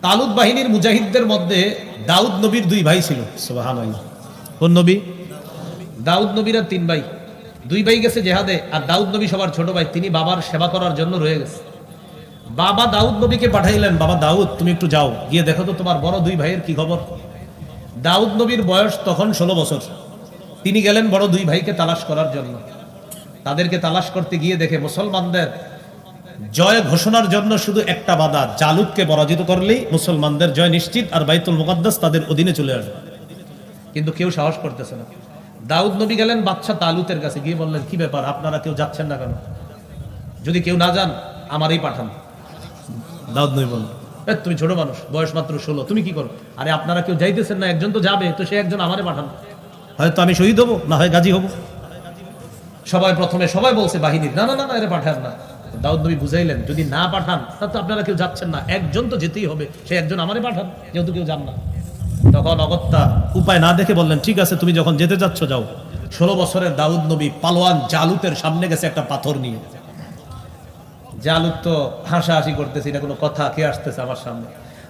তালুত বাহিনীর মুজাহিদদের মধ্যে দাউদ নবীর দুই ভাই ছিল। সুবহানাল্লাহ। কোন নবী? দাউদ নবীর তিন ভাই। দুই ভাই গেছে জেহাদে, আর দাউদ নবী সবার ছোট ভাই, তিনি বাবার সেবা করার জন্য রয়ে গেছে। বাবা দাউদ নবীকে পাঠাইলেন, বাবা দাউদ তুমি একটু যাও, গিয়ে দেখো তো তোমার বড় দুই ভাইয়ের কি খবর। দাউদ নবীর বয়স তখন 16 বছর। তিনি গেলেন বড় দুই ভাইকে তালাশ করার জন্য। তাদেরকে তালাশ করতে গিয়ে দেখে মুসলমানদের জয় ঘোষণার জন্য শুধু একটা বাধা, জালুতকে পরাজিত করলেই মুসলমানদের জয় নিশ্চিত, আর বাইতুল মুকাদ্দাস তাদের অধীনে চলে আসবে। কিন্তু কেউ সাহস করতেছে না। দাউদ নবী গেলেন বাদশা তালুতের কাছে, গিয়ে বললেন কি ব্যাপার, আপনারা কেউ যাচ্ছেন না কেন? যদি কেউ না যান আমারই পাঠান। দাউদ নবী বললেন, তুমি ছোট মানুষ, বয়স মাত্র 16, তুমি কি করো? আরে আপনারা কেউ যাইতেছেন না, একজন তো যাবে, তো সে একজন আমারে পাঠান, হয়তো আমি শহীদ হবো, না হয় গাজী হবো। প্রথমে সবাই বলছে বাহিনীর, না না না এরা পাঠান না। দাউদ নবী বুঝাইলেন, যদি না পাঠান তা তো আপনারা কেউ যাচ্ছেন না, একজন তো যেতেই হবে, সে একজন আমারে পাঠান, যেহেতু কেউ যান না। তখন অগত্যা উপায় না দেখে বললেন, ঠিক আছে তুমি যখন যেতে যাচ্ছ যাও। 16 বছরের দাউদ নবী পালোয়ান জালুতের সামনে গেছে একটা পাথর নিয়ে। জালুত তো হাসাহাসি করতেছে, এটা কোনো কথা, কে আসতেছে আমার সামনে?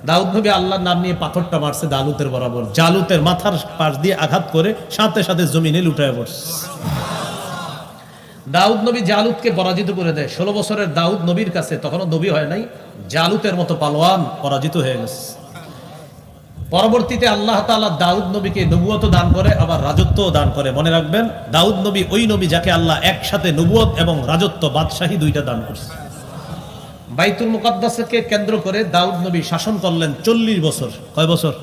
দাউদ নবী আল্লাহর নাম নিয়ে পাথরটা মারছে জালুতের বরাবর, জালুতের মাথার পাশ দিয়ে আঘাত করে সাথে সাথে জমিনে লুটায় পড়ছে। দাউদ নবী জালুতকে পরাজিত করে দেয়। 16 বছরের দাউদ নবীর কাছে, তখনও নবী হয় নাই, জালুতের মতো পালোয়ান পরাজিত হয়ে গেছে। পরবর্তীতে আল্লাহ তাআলা দাউদ নবীকে নবুয়ত দান করে, আবার রাজত্ব দান করে। মনে রাখবেন, দাউদ নবী ওই নবী যাকে আল্লাহ একসাথে নবুয়ত এবং রাজত্ব, বাদশাহী দুইটা দান করছে। বাইতুল মুকাদ্দাসকে কেন্দ্র করে দাউদ নবী শাসন করলেন 40 বছর। কয় বছর?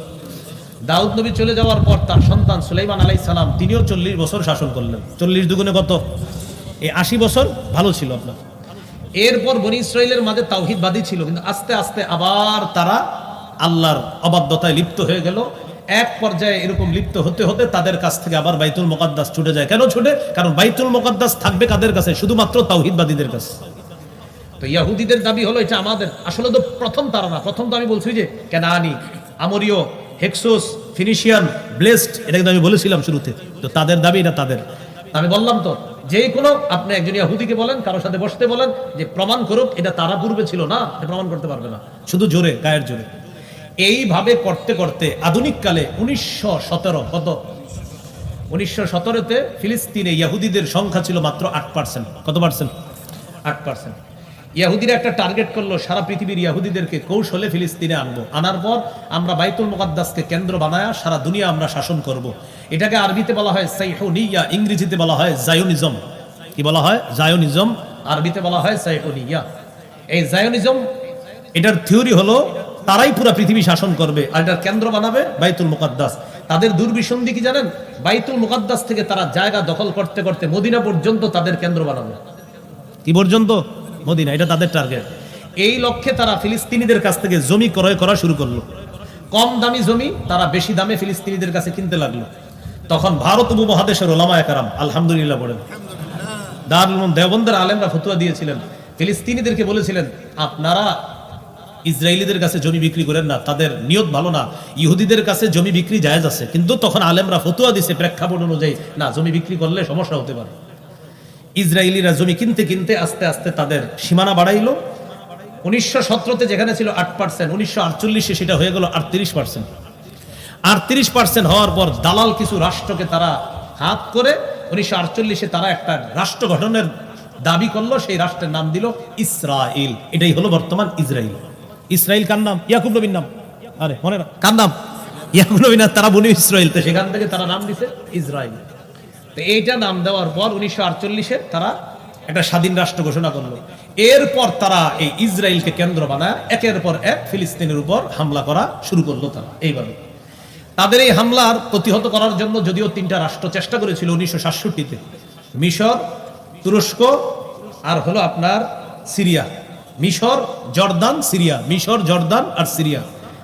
দাউদ নবী চলে যাওয়ার পর তার সন্তান সুলাইমান আলাইহিস সালাম, তিনিও 40 বছর শাসন করলেন। 40 দুগুণে কত? এই 80 বছর ভালো ছিল আপনার। এরপর বনী ইসরাইলের মাঝে তাওহীদবাদী ছিল, কিন্তু আস্তে আস্তে আবার তারা আল্লাহর অবাধ্যতায় লিপ্ত হয়ে গেল। এক পর্যায়ে এরকম লিপ্ত হতে হতে তাদের কাছ থেকে আবার বাইতুল মুকাদ্দাস ছুটে যায়। কেন ছুটে? কারণ বাইতুল মুকাদ্দাস থাকবে কাদের কাছে? শুধুমাত্র তাওহীদবাদীদের কাছে। তো ইহুদিদের দাবি হলো এটা আমাদের। আসলে তো প্রথম তারা না, প্রথম তো আমি বলছি যে কেনানি, আমরীয়, হেক্সোস, ফিনিশিয়ান, ব্লেসড, এটা কিন্তু আমি বলেছিলাম শুরুতে। তো তাদের দাবি এটা তাদের। আমি বললাম তো, যে কোনো আপনি একজন ইহুদিকে বলেন, কারোর সাথে বসতে বলেন যে প্রমাণ করুক এটা তারা পূর্বে ছিল না, এটা প্রমাণ করতে পারবে না, শুধু জোরে, গায়ের জোরে। এইভাবে করতে করতে আধুনিক কালে 1917, কত? 1917-তে ফিলিস্তিনে ইহুদিদের সংখ্যা ছিল মাত্র 8%। কত পার্সেন্ট? 8%। ইহুদিরা একটা টার্গেট করলো, সারা পৃথিবীর ইহুদিদেরকে কৌশলে ফিলিস্তিনে আনবো, আনার পর আমরা বাইতুল মুকাদ্দাসকে কেন্দ্র বানায়া সারা দুনিয়া আমরা শাসন করব। এটাকে আরবিতে বলা হয় সাইহুনিয়া, ইংরেজিতে বলা হয় জায়োনিজম। কি বলা হয়? জায়োনিজম। আরবিতে বলা হয় সাইহুনিয়া। এই জায়োনিজম, এটার থিওরি হলো তারাই পুরো পৃথিবী শাসন করবে, আর এটার কেন্দ্র বানাবে বাইতুল মুকাদ্দাস। তাদের দুর্বিসন্ধি কি জানেন? বাইতুল মুকাদ্দাস থেকে তারা জায়গা দখল করতে করতে মদিনা পর্যন্ত তাদের কেন্দ্র বানাবে। কি পর্যন্ত? মদিনা। এটা তাদের টার্গেট। এই লক্ষ্যে তারা ফিলিস্তিনিদের কাছ থেকে জমি ক্রয় করা শুরু করলো। কম দামি জমি তারা বেশি দামে ফিলিস্তিনিদের কাছে কিনতে লাগলো। তখন ভারত উপমহাদেশের ওলামায়ে কেরাম, আলহামদুলিল্লাহ বলেন, দারুল উলুম দেওবন্দের আলেমরা ফতোয়া দিয়েছিলেন, ফিলিস্তিনিদেরকে বলেছিলেন আপনারা ইসরায়েলিদের কাছে জমি বিক্রি করেন না, তাদের নিয়ত ভালো না, ইহুদিদের কাছে জমি বিক্রি জায়েজ আছে। কিন্তু তখন আলেমরা ফতোয়া দিয়েছে প্রেক্ষাপট অনুযায়ী, না, জমি বিক্রি করলে সমস্যা হতে পারে। ইসরায়েলিরা জমি কিনতে কিনতে আস্তে আস্তে তাদের সীমানা বাড়াইলো। 1917-তে যেখানে ছিল 8%, 1948-এ সেটা হয়ে গেল 38%। 38% হওয়ার পর দালাল কিছু রাষ্ট্রকে তারা হাত করে 1948-এ তারা একটা রাষ্ট্র গঠনের দাবি করলো। সেই রাষ্ট্রের নাম দিল ইসরায়েল। এটাই হলো বর্তমান ইসরায়েল। ইসরায়েল কার নাম? ইয়াকুব নবীর নাম। আরে মনে না, কার নাম? ইয়াকুব নবী না, তারা বনি ইসরায়েল, তো সেখান থেকে তারা নাম দিছে ইসরায়েল। তো এইটা নাম দেওয়ার পর 1948-এ তারা একটা স্বাধীন রাষ্ট্র ঘোষণা করলো। এরপর তারা এই ইসরায়েলকে কেন্দ্র বানায় একের পর এক ফিলিস্তিনের উপর হামলা করা শুরু করলো। তারা এইভাবে তাদের এই হামলার প্রতিহত করার জন্য যদিও 3টা রাষ্ট্র চেষ্টা করেছিল 1967-তে, মিশর, তুরস্ক আর হলো আপনার সিরিয়া। মিশর, জর্দান, সিরিয়া। মিশর, জর্দান আর সিরিয়া।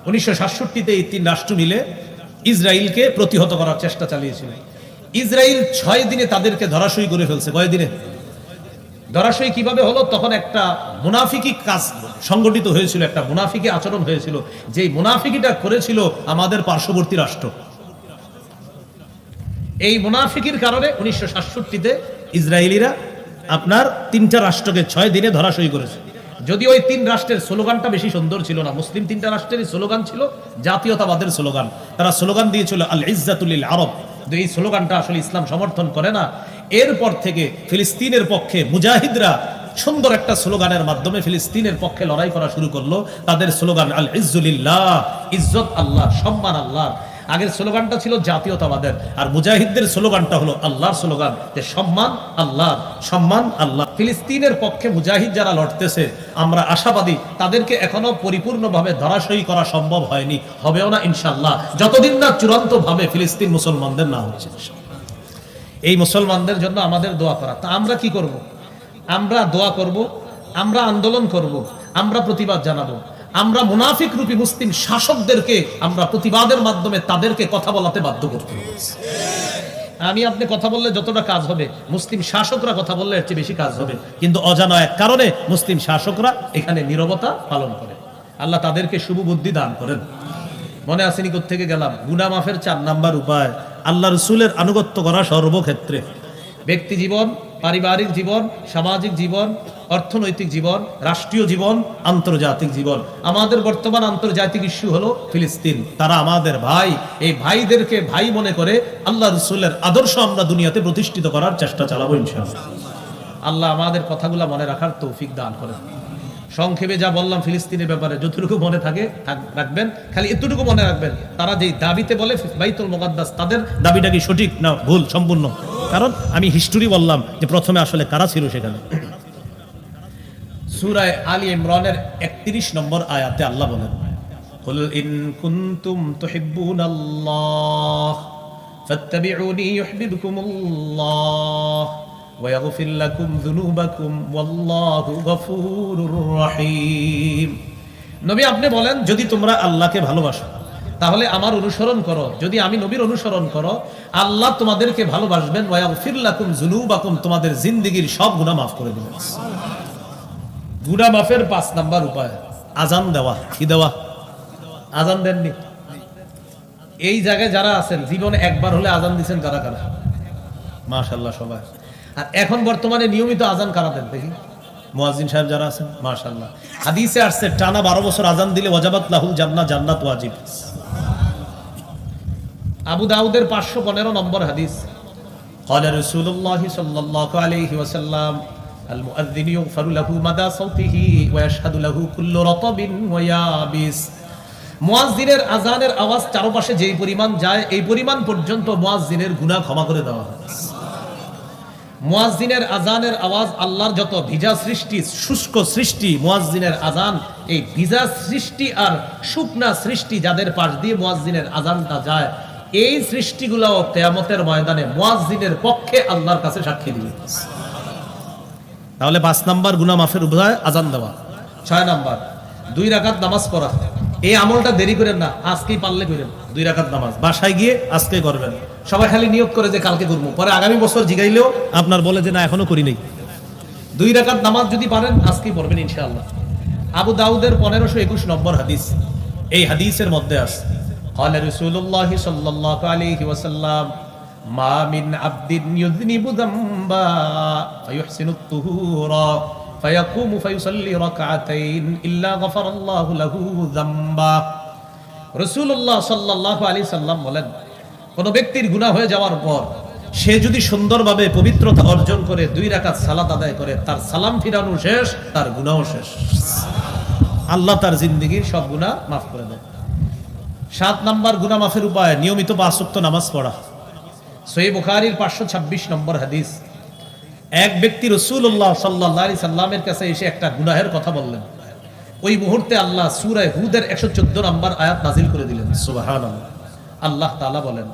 1967-তে এই 3 রাষ্ট্র মিলে ইসরায়েলকে প্রতিহত করার চেষ্টা চালিয়েছিল। ইসরায়েল 6 দিনে তাদেরকে ধরাশয়ী করে ফেলছে। কয় দিনে? ধরাশয়ী কিভাবে হলো? তখন একটা মুনাফিকি কাজ সংগঠিত হয়েছিল, একটা মুনাফিকি আচরণ হয়েছিল, যে মুনাফিকিটা করেছিল আমাদের পার্শ্ববর্তী রাষ্ট্র। এই মুনাফিকির কারণে 1967-তে ইসরায়েলিরা আপনার 3টা রাষ্ট্রকে 6 দিনে ধরাশয়ী করেছে। যদি ওই 3 রাষ্ট্রের স্লোগানটা বেশি সুন্দর ছিল না, মুসলিম 3টা রাষ্ট্রেরই স্লোগান ছিল জাতীয়তাবাদের স্লোগান। তারা স্লোগান দিয়েছিল আল ইজ্জাতুল লিল আরব। এই স্লোগানটা আসলে ইসলাম সমর্থন করে না। এরপর থেকে ফিলিস্তিনের পক্ষে মুজাহিদরা সুন্দর একটা স্লোগানের মাধ্যমে ফিলিস্তিনের পক্ষে লড়াই করা শুরু করলো। তাদের স্লোগান আল ইজ্জুলিল্লাহ, ইজ্জত আল্লাহ, সম্মান আল্লাহ। আগের স্লোগানটা ছিল জাতীয়তাবাদের, আর মুজাহিদদের স্লোগানটা হলো আল্লাহর স্লোগান, যে সম্মান আল্লাহ, সম্মান আল্লাহ। ফিলিস্তিনের পক্ষে মুজাহিদ যারা লড়তেছে, আমরা আশাবাদী তাদেরকে এখনো পরিপূর্ণভাবে ধরাশয়ী করা সম্ভব হয়নি, হবেও না ইনশাআল্লাহ, যতদিন না চূড়ান্তভাবে ফিলিস্তিন মুসলমানদের না হচ্ছে। এই মুসলমানদের জন্য আমাদের দোয়া করা। তা আমরা কি করব? আমরা দোয়া করব, আমরা আন্দোলন করব, আমরা প্রতিবাদ জানাবো। আমরা মুনাফিক রূপী মুসলিম শাসকদেরকে আমরা প্রতিবাদের মাধ্যমে তাদেরকে কথা বলাতে বাধ্য করতে হবে। আমি আপনি কথা বললে যতটা কাজ হবে, মুসলিম শাসকরা কথা বললে এর চেয়ে বেশি কাজ হবে। কিন্তু অজানা এক কারণে মুসলিম শাসকরা এখানে নীরবতা পালন করে। আল্লাহ তাদেরকে শুভ বুদ্ধি দান করেন। মনে আসেনি কোত্থেকে গেলাম? গুনাহ মাফের 4 নাম্বার উপায় আল্লাহ রসুলের আনুগত্য করা সর্বক্ষেত্রে। ব্যক্তি জীবন, পারিবারিক জীবন, সামাজিক জীবন, অর্থনৈতিক জীবন, রাষ্ট্রীয় জীবন, আন্তর্জাতিক জীবন। আমাদের বর্তমান আন্তর্জাতিক ইস্যু হলো ফিলিস্তিন। তারা আমাদের ভাই। এই ভাইদেরকে ভাই মনে করে আল্লাহ রসুলের আদর্শ আমরা দুনিয়াতে প্রতিষ্ঠিত করার চেষ্টা চালাবো ইনশাআল্লাহ। আল্লাহ আমাদের কথাগুলো মনে রাখার তৌফিক দান করেন। সংক্ষেপে যা বললাম ফিলিস্তিনের ব্যাপারে, যতটুকু মনে থাকে রাখবেন। খালি এতটুকু মনে রাখবেন, তারা যেই দাবিতে বলে বাইতুল মুকাদ্দাস, তাদের দাবিটা কি সঠিক না ভুল সম্পূর্ণ? কারণ আমি হিস্টোরি বললাম যে প্রথমে আসলে কারা ছিল সেখানে। সূরা আলী ইমরানের 31 নম্বর আয়াতে আল্লাহ বলেন, কুল ইন কুনতুম তুহিব্বুনাল্লাহ ফাত্তাবিউনি ইউহিব্বুকুমুল্লাহ ওয়া ইয়াগফির লাকুম যুনুবাকুম ওয়াল্লাহু গফুরুর রহিম। নবী আপনি বলেন, যদি তোমরা আল্লাহকে ভালোবাসো তাহলে আমার অনুসরণ করো। যদি আমি নবীর অনুসরণ করো, আল্লাহ তোমাদেরকে ভালোবাসবেন। ওয়া ইয়াগফির লাকুম যুনুবাকুম, তোমাদের জিন্দেগীর সব গুনাহ মাফ করে দিবেন। গুনাহ মাফের 5 নাম্বার উপায় আজান দেওয়া। কি দেওয়া? আজান দেননি? এই জায়গায় যারা আছেন জীবনে একবার হলে আজান দিবেন কারা কারা? মাশাআল্লাহ সবাই। আর এখন বর্তমানে নিয়মিত আজান কারা দেন দেখি? মুয়াজ্জিন সাহেব যারা আছেন, মাশাআল্লাহ। হাদিসে আসছে টানা 12 বছর আজান দিলে ওয়াজাবাত লাহুল জান্নাহ, জান্নাত ওয়াজিব। আবু দাউদের 515 নম্বর হাদিস, ক্বালা রাসূলুল্লাহ সাল্লাল্লাহু আলাইহি ওয়াসাল্লাম আল মুআযযিনু ইগফারু লাহু মাদা সাওতিহি ওয়া ইয়াশহাদু লাহু কুল্লু রাতাবিন ওয়া ইয়াবিস। মুয়াজ্জিনের আজানের আওয়াজ চারপাশে যেই পরিমাণ যায়, এই পরিমাণ পর্যন্ত মুয়াজ্জিনের গুনাহ ক্ষমা করে দেওয়া হয়। মুয়াজ্জিনের আজানের আওয়াজ আল্লাহর যত ভিজা সৃষ্টি, শুষ্ক সৃষ্টি, মুয়াজ্জিনের আজান এই ভিজা সৃষ্টি আর শুকনা সৃষ্টি যাদের পাশ দিয়ে মুয়াজ্জিনের আজানটা যায়, এই সৃষ্টিগুলো কিয়ামতের ময়দানে মুয়াজ্জিনের পক্ষে আল্লাহর কাছে সাক্ষী দিবে। তাহলে 5 নাম্বার গুনাহ মাফের উপায় আজান দেওয়া। 6 নাম্বার 2 রাকাত নামাজ পড়া। এই আমলটা দেরি করেন না, আজকেই পারলে করেন। 2 রাকাত নামাজ বাসায় গিয়ে আজকে করবেন। সবাই খালি নিয়োগ করে যে কালকে করবো, পরে আগামী বছর জিগাইলেও আপনার বলে যে না এখনো করি নাই। 2 রাকাত নামাজ যদি পারেন আজকেই পড়বেন ইনশাআল্লাহ। আবু দাউদের 1521 নম্বর হাদিস, এই হাদিসের মধ্যে আছে, ক্বালা রাসূলুল্লাহ সাল্লাল্লাহু আলাইহি ওয়াসাল্লাম মা মিন আবদিন ইউযনিবু যামবা ফায়ুহসিনুত তুহুরা ফায়াকুমু ফায়ুসাল্লি রাকআতাইন ইল্লা গফারাল্লাহু লাহু যামবা। রাসূলুল্লাহ সাল্লাল্লাহু আলাইহি সাল্লাম বলেন, কোন ব্যক্তির গুনাহ হয়ে যাওয়ার পর সে যদি সুন্দরভাবে পবিত্রতা অর্জন করে 2 রাকাত সালাত আদায় করে, তার সালাম ফিরানো শেষ, তার গুনাহ শেষ। আল্লাহ তার জিন্দেগীর সব গুনাহ মাফ করে দেয়। 7 নাম্বার গুনাহ মাফের উপায় নিয়মিত 5 ওয়াক্ত নামাজ পড়া। সহিহ বুখারীর 526 নম্বর হাদিস, এক ব্যক্তি রাসূলুল্লাহ সাল্লাল্লাহু আলাইহি সাল্লামের কাছে এসে একটা গুনাহের কথা বললেন। ওই মুহূর্তে আল্লাহ সূরা হুদের 114 নম্বর আয়াত নাযিল করে দিলেন। সুবহানাল্লাহ। আল্লাহ তাআলা বলেন,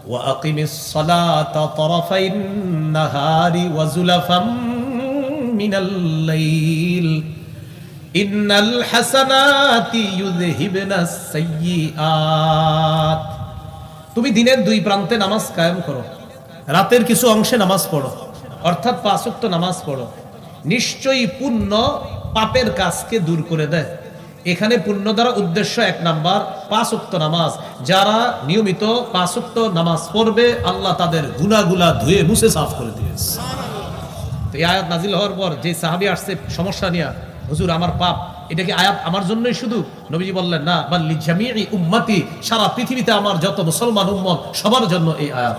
ওয়া আকিমিস সালাতা তারাফাইন নাহারি ওয়া যুলাফাম মিনাল লাইল ইন্নাল হাসানাতি ইউযহিবনাস সাইয়্যাত। তুমি দিনের 2 প্রান্তে নামাজ কায়েম করো, রাতের কিছু অংশে নামাজ পড়ো, অর্থাৎ 5 ওয়াক্ত নামাজ পড়ো। নিশ্চয়ই পুণ্য পাপের কাজকে দূর করে দেয়। এখানে পুণ্য দ্বারা উদ্দেশ্য 1 নাম্বার 5 ওয়াক্ত নামাজ। যারা নিয়মিত 5 ওয়াক্ত নামাজ পড়বে, আল্লাহ তাদের গুনাহগুলা ধুয়ে মুছে সাফ করে দিবে। তো এই আয়াত নাজিল হওয়ার পর যে সাহাবী আসছে সমস্যা নিয়ে, হুজুর আমার পাপ, এটা কি আয়াত আমার জন্যই শুধু? নবীজি বললেন না, বাল লিজামিই উম্মতি, সারা পৃথিবীতে আমার যত মুসলমান উম্মত সবার জন্য এই আয়াত।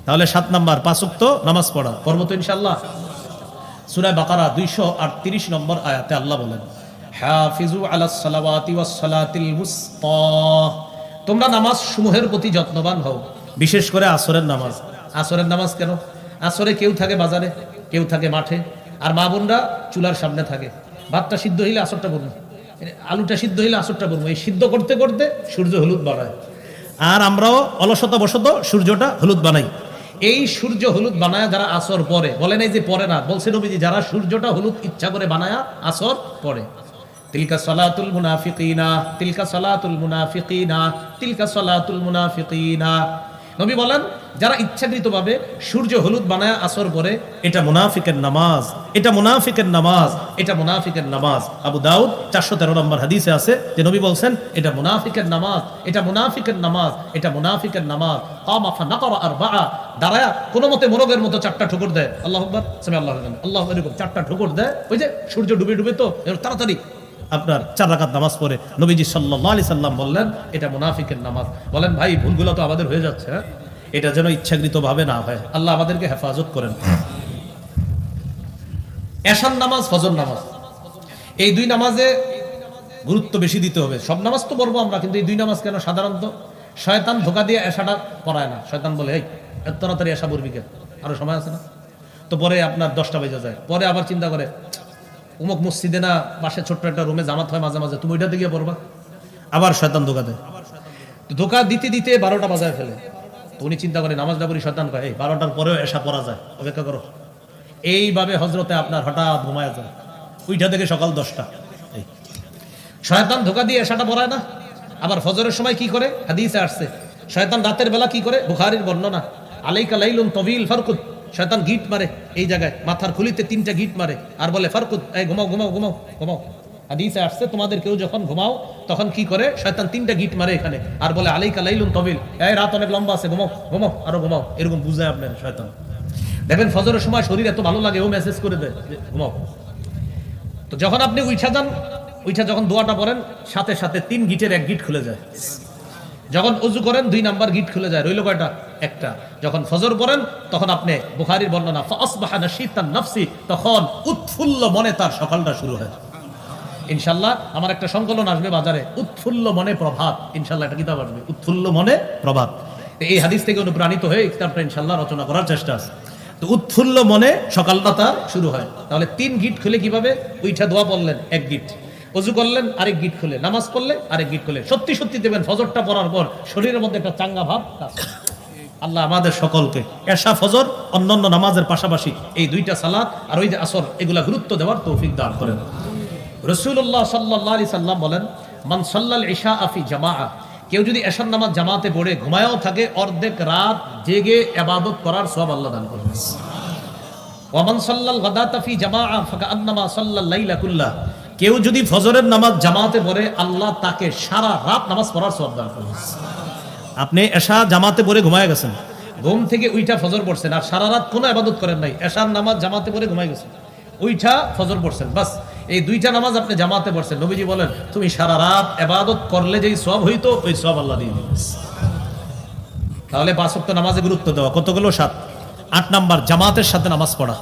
তাহলে 7 নাম্বার 5 ওয়াক্ত নামাজ পড়া, পড়ব তো ইনশাআল্লাহ। সূরা বাকারা 238 নম্বর আয়াতে আল্লাহ বলেন, হাফিজু আলাস সালাওয়াতি ওয়াস সালাতিল মুস্তা, তোমরা নামাজ সমূহের প্রতি যত্নবান হও, বিশেষ করে আসরের নামাজ। আসরের নামাজ কেন? আসরে কেউ থাকে বাজারে, কেউ থাকে মাঠে, আর মা বোনরা চুলার সামনে থাকে। ভাতটা সিদ্ধ হইলে আসরটা পড়বো, আলুটা সিদ্ধ হইলে আসরটা পড়বো, এই সিদ্ধ করতে করতে সূর্য হলুদ বানায়, আর আমরাও অলসতা বশত সূর্যটা হলুদ বানাই। এই সূর্য হলুদ বানায়া যারা আসর পরে, বলেন এই যে পরে না, বলছে নবীজি যারা সূর্যটা হলুদ ইচ্ছা করে বানায়া আসর পরে, তিলকা সালাতুল মুনাফিকিনা, তিলকা সালাতুল মুনাফিকিনা, তিলকা সালাতুল মুনাফিকিনা। নবী বলেন যারা ইচ্ছাকৃতভাবে সূর্য হলুদ বানায়া আসর পরে, এটা মুনাফিকের নামাজ, এটা মুনাফিকের নামাজ, এটা মুনাফিকের নামাজ। আবু দাউদ 413 নম্বর হাদিসে আছে যে নবী বলছেন এটা মুনাফিকের নামাজ, এটা মুনাফিকের নামাজ, এটা মুনাফিকের নামাজ। কামা ফানাকারা আরবাআ, দাঁড়ায়া কোনো মতে মোরগের মতো 4টা ঠোকর দেয়, আল্লাহু আকবার, সামি আল্লাহু আকবার, আল্লাহু আকবার, এরকম 4টা ঠোকর দেয়। ওই যে সূর্য ডুবে ডুবে তো তাড়াতাড়ি আপনার 4 রাকাত নামাজ পড়ে। নবীজি সাল্লাল্লাহু আলাইহি সাল্লাম বললেন এটা মুনাফিকের নামাজ। বলেন ভাই ভুলগুলো তো আমাদের হয়ে যাচ্ছে, এটা যেন ইচ্ছাকৃত ভাবে না হয়, আল্লাহ আমাদেরকে হেফাজত করেন। এশার নামাজ, ফজর নামাজ, এই 2 নামাজে গুরুত্ব বেশি দিতে হবে। সব নামাজ তো পড়বো আমরা, কিন্তু এই 2 নামাজ কেন? সাধারণত শয়তান ধোকা দিয়ে এশাটা পড়ায় না। শয়তান বলে এই এত তাড়াতাড়ি এশা পড়বি কেন, আরো সময় আছে না? তো পরে আপনার 10টা বেজে যায়, পরে আবার চিন্তা করে অমুক মসজিদে না পাশে ছোট্ট একটা রুমে জামাত হয় মাঝে মাঝে, তুমি ওইটাতে গিয়ে পড়বা। আবার শয়তান ধোকা দেয়, ধোকা দিতে দিতে 12টা বাজায় ফেলে। তো উনি চিন্তা করে নামাজটা পড়ি, শয়তান কয় এই 12টার পরেও এশা পড়া যায়, অপেক্ষা করো। এইভাবে হজরতে আপনার হঠাৎ ঘুমায় যায়, ওইটা থেকে সকাল 10টা। শয়তান ধোকা দিয়ে এশাটা পড়ায় না। আবার ফজরের সময় কি করে? হাদিসে আসছে শয়তান রাতের বেলা কি করে, বুখারীর বর্ণনা, আলাইকা লাইলুন তাওয়িল ফারকুদ, শয়তান গিট মারে এই জায়গায়, মাথার খুলিতে 3টা গিট মারে, আর বলে ফারকুদ, এই ঘুমাও ঘুমাও ঘুমাও ঘুমাও। হাদিসে আসছে তোমাদের কেউ যখন ঘুমাও তখন কি করে, শয়তান 3টা গিট মারে এখানে, আর বলে আলাইকা লাইলুন তাওয়িল, এই রাত অনেক লম্বা আছে, ঘুমাও ঘুমাও আরো ঘুমাও, এরকম বুঝায় আপনার শয়তান। দেখবেন ফজরের সময় শরীর এত ভালো লাগে, ও মেসেজ করে দেয় ঘুমাও। তো যখন আপনি উঠা যান, উঠা যখন দোয়াটা পড়েন, সাথে সাথে 3 গিটের 1 গিট খুলে যায়। যখন ওযু করেন 2 নাম্বার গিট খুলে যায়, রইল কয়টা? একটা। যখন ফজর পড়েন তখন আপনি, বুখারীর বর্ণনা, ফাসবাহা নাশীতান নাফসি, তখন উৎফুল্ল মনে তার সকালটা শুরু হয়। ইনশাআল্লাহ আমার একটা সংকলন আসবে বাজারে, উৎফুল্ল মনে প্রভাত, ইনশাআল্লাহ একটা কিতাব আসবে, উৎফুল্ল মনে প্রভাত। এই হাদিস থেকে অনুপ্রাণিত হয়ে এই কিতাবটা ইনশাআল্লাহ রচনা করার চেষ্টা আছে। তো উৎফুল্ল মনে সকালটা তার শুরু হয়। তাহলে 3 গিট খুলে কিভাবে? উইঠা দোয়া পড়লেন 1 গিট, ওযু করলেন আরেক গিট খুলে, নামাজ পড়লে আরেক গিট খুলে। সত্যি সত্যি দেবেন ফজরটা পড়ার পর শরীরের মধ্যে একটা চাঙ্গা ভাব কাজ করে। আল্লাহ আমাদের সকলকে এশা ফজর অন্যান্য নামাজের পাশাপাশি এই 2টা সালাত আর ওই যে আসর, এগুলা গুরুত্ব দেওয়ার তৌফিক দান করেন। রাসূলুল্লাহ সাল্লাল্লাহু আলাইহি সাল্লাম বলেন, মান সাল্লাল ইশা ফি জামাআ, কেউ যদি এশার নামাজ জামাতে পড়ে ঘুমায়ও থাকে, অর্ধেক রাত জেগে ইবাদত করার সওয়াব আল্লাহ দান করবেন। ওয়া মান সাল্লাল গাদাতা ফি জামাআ ফাকান্নামা সাল্লাল লাইলা কুল্লাহ, কেউ যদি ফজরের নামাজ জামাতে পড়ে, আল্লাহ তাকে সারা রাত নামাজ পড়ার সওয়াব দান করবেন। আপনি এশা জামাতে পড়ে ঘুমায় গেছেন, ঘুম থেকে উইঠা ফজর পড়ছেন, আর সারা রাত কোনো ইবাদত করেন নাই, এশার নামাজ জামাতে পড়ে ঘুমায় গেছেন, উইঠা ফজর পড়ছেন, বাস এই 2টা নামাজ আপনি জামাতে পড়ছেন। নবীজি বলেন তুমি সারা রাত ইবাদত করলে যেই সওয়াব হইতো, ওই সওয়াব আল্লাহ দিয়ে দিবেন। তাহলে 5 ওয়াক্ত নামাজে গুরুত্ব দেওয়া, কতগুলো? 7। 8 নাম্বার জামাতের সাথে নামাজ পড়া।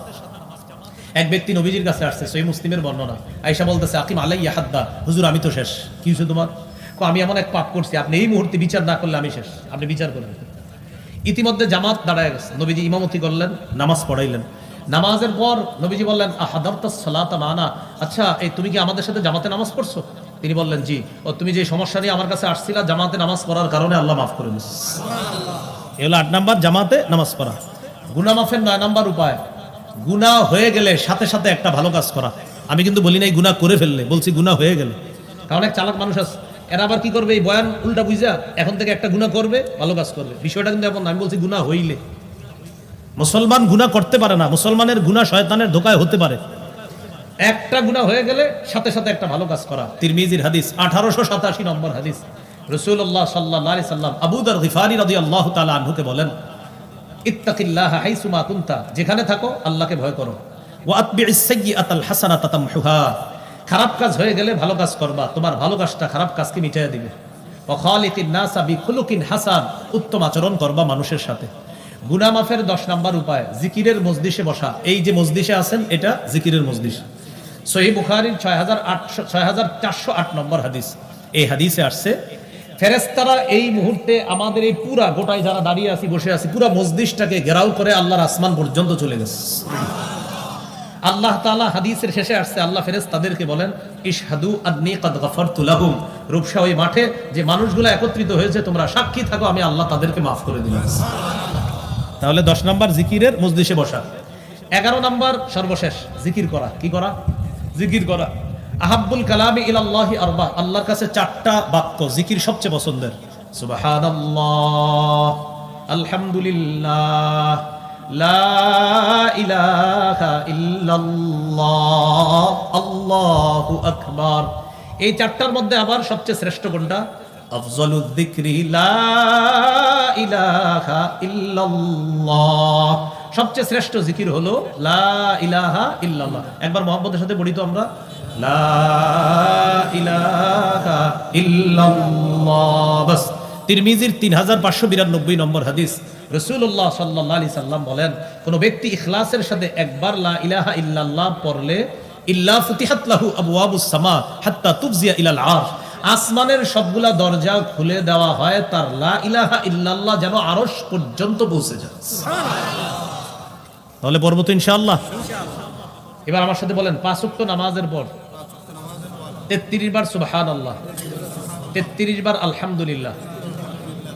এক ব্যক্তি নবীজির কাছে আসছে, সহিহ মুসলিমের বর্ণনা, আয়েশা বলতেছে আকিম আলাইয়া হাদ্দা, হুজুর আমি তো শেষ। কি হইছে তোমার? আমি এমন এক পাপ করছি, আপনি এই মুহূর্তে বিচার না করলে আমি শেষ, আপনি বিচার করেন। ইতিমধ্যে জামাত দাঁড়ায় গেছে, নবীজি ইমামতি করলেন, নামাজ পড়াইলেন। নামাজের পর নবীজি বললেন আহাদারতাস সালাতা মানা, আচ্ছা এই তুমি কি আমাদের সাথে জামাতে নামাজ পড়ছো? তিনি বললেন জি। ও তুমি যে সমস্যা নিয়ে আমার কাছে আসছিলা, জামাতে নামাজ পড়ার কারণে আল্লাহ মাফ করে দিয়েছে। এগুলো 8 নাম্বার জামাতে নামাজ পড়া। গুনাহ মাফের 9 নাম্বার উপায়, গুনাহ হয়ে গেলে সাথে সাথে একটা ভালো কাজ করা। আমি কিন্তু বলি নাই গুনাহ করে ফেললে, বলছি গুনাহ হয়ে গেলে। কারণ এক চালাক মানুষ আছে, এরা আবার কি করবে, এই বয়ান উল্টা বুঝা এখন থেকে একটা গুনাহ করবে, ভালো কাজ করবে। বিষয়টা কিন্তু এমন না, আমি বলছি গুনাহ হইলে। মুসলমান গুনাহ করতে পারে না, মুসলমানের গুনাহ শয়তানের ধোকায় হতে পারে। একটা গুনাহ হয়ে গেলে সাথে সাথে একটা ভালো কাজ করা। তিরমিজির হাদিস 1887 নম্বর হাদিস, রাসূলুল্লাহ সাল্লাল্লাহু আলাইহি সাল্লাম আবু যর গিফারি রাদিয়াল্লাহু তাআলা আনহুকে বলেন ইত্তাকিল্লাহা হাইসুমা কুনতা, যেখানে থাকো আল্লাহকে ভয় করো। ওয়া আতবি'is সাইয়্যাতাল হাসানাতা তামহুহা, খারাপ কাজ হয়ে গেলে ভালো কাজ করবা, তোমার ভালো কাজটা খারাপ কাজকে মিটিয়ে দিবে। ওয়া খালিকিন নাসা বিখুলুকিন হাসান, উত্তম আচরণ করবা মানুষের সাথে। গুনাহ মাফের 10 নাম্বার উপায় জিকিরের মজলিসে বসা। এই যে মজলিসে আছেন এটা জিকিরের মজলিস। সহিহ বুখারীর 6408 নম্বর হাদিস। এই হাদিসে আসছে ফেরেশতারা এই মুহূর্তে আমাদের এই পুরা গোটায় যারা দাঁড়িয়ে আছি বসে আছি পুরা মজলিসটাকে ঘেরাও করে আল্লাহর আসমান পর্যন্ত চলে গেছে। আল্লাহ তাআলা হাদিসের শেষে আসছে আল্লাহ ফেরেশতাদেরকে বলেন ইশহাদু আন্নী কাদ গাফারতু লাহুম, রূপসা ওই মাঠে যে মানুষগুলো একত্রিত হয়েছে তোমরা সাক্ষী থাকো আমি আল্লাহ তাদেরকে মাফ করে দিলাম। তাহলে 10 নাম্বার জিকিরের মজলিসে বসা। 11 নাম্বার সর্বশেষ জিকির করা। কি করা? জিকির করা। আহাব্বুল কালামি ইলাল্লাহি আরবা, আল্লাহর কাছে 4টা বাক্য জিকির সবচেয়ে পছন্দের। সুবহানাল্লাহ, আলহামদুলিল্লাহ, লা ইলাহা ইল্লাল্লাহ, আল্লাহু আকবার। এই 4টার মধ্যে আবার সবচেয়ে শ্রেষ্ঠ কোনটা? আফজালুয যিকরি লা ইলাহা ইল্লাল্লাহ, সবচেয়ে শ্রেষ্ঠ জিকির হলো লা ইলাহা ইল্লাল্লাহ। একবার মুহাম্মদের সাথে পড়ি তো আমরা, লা ইলাহা ইল্লাল্লাহ। বাস। তিরমিজির 3592 নম্বর হাদিস, রাসূলুল্লাহ সাল্লাল্লাহু আলাইহি সাল্লাম বলেন কোন ব্যক্তি ইখলাসের সাথে একবার লা ইলাহা ইল্লাল্লাহ পড়লে ইল্লা ফুতিহাত লাহু আবওয়াবুস সামা হাত্তা তুফজিয়া ইলাল আরশ, আসমানের সবগুলা দরজা খুলে দেওয়া হয় তার লা ইলাহা ইল্লাল্লাহ যেন আরশ পর্যন্ত পৌঁছে যায়। তাহলে পড়ব তো ইনশাআল্লাহ। এবার আমার সাথে বলেন 5 ওয়াক্ত নামাজের পর 33 বার সুবহানাল্লাহ, 33 বার আলহামদুলিল্লাহ,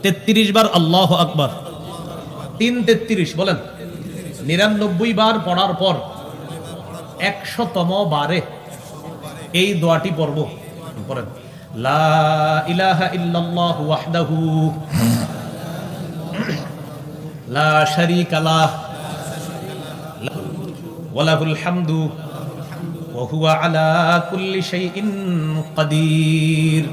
33 বার আল্লাহু আকবার, 33 বলেন 99 বার পড়ার পর 100তম বারে এই দোয়াটি পড়ব। পড়েন লা ইলাহা ইল্লাল্লাহু ওয়াহদাহু লা শারীকা লাহ ওয়া লাহুল হামদু ওয়া হুয়া আলা কুল্লি শাইইন কাদির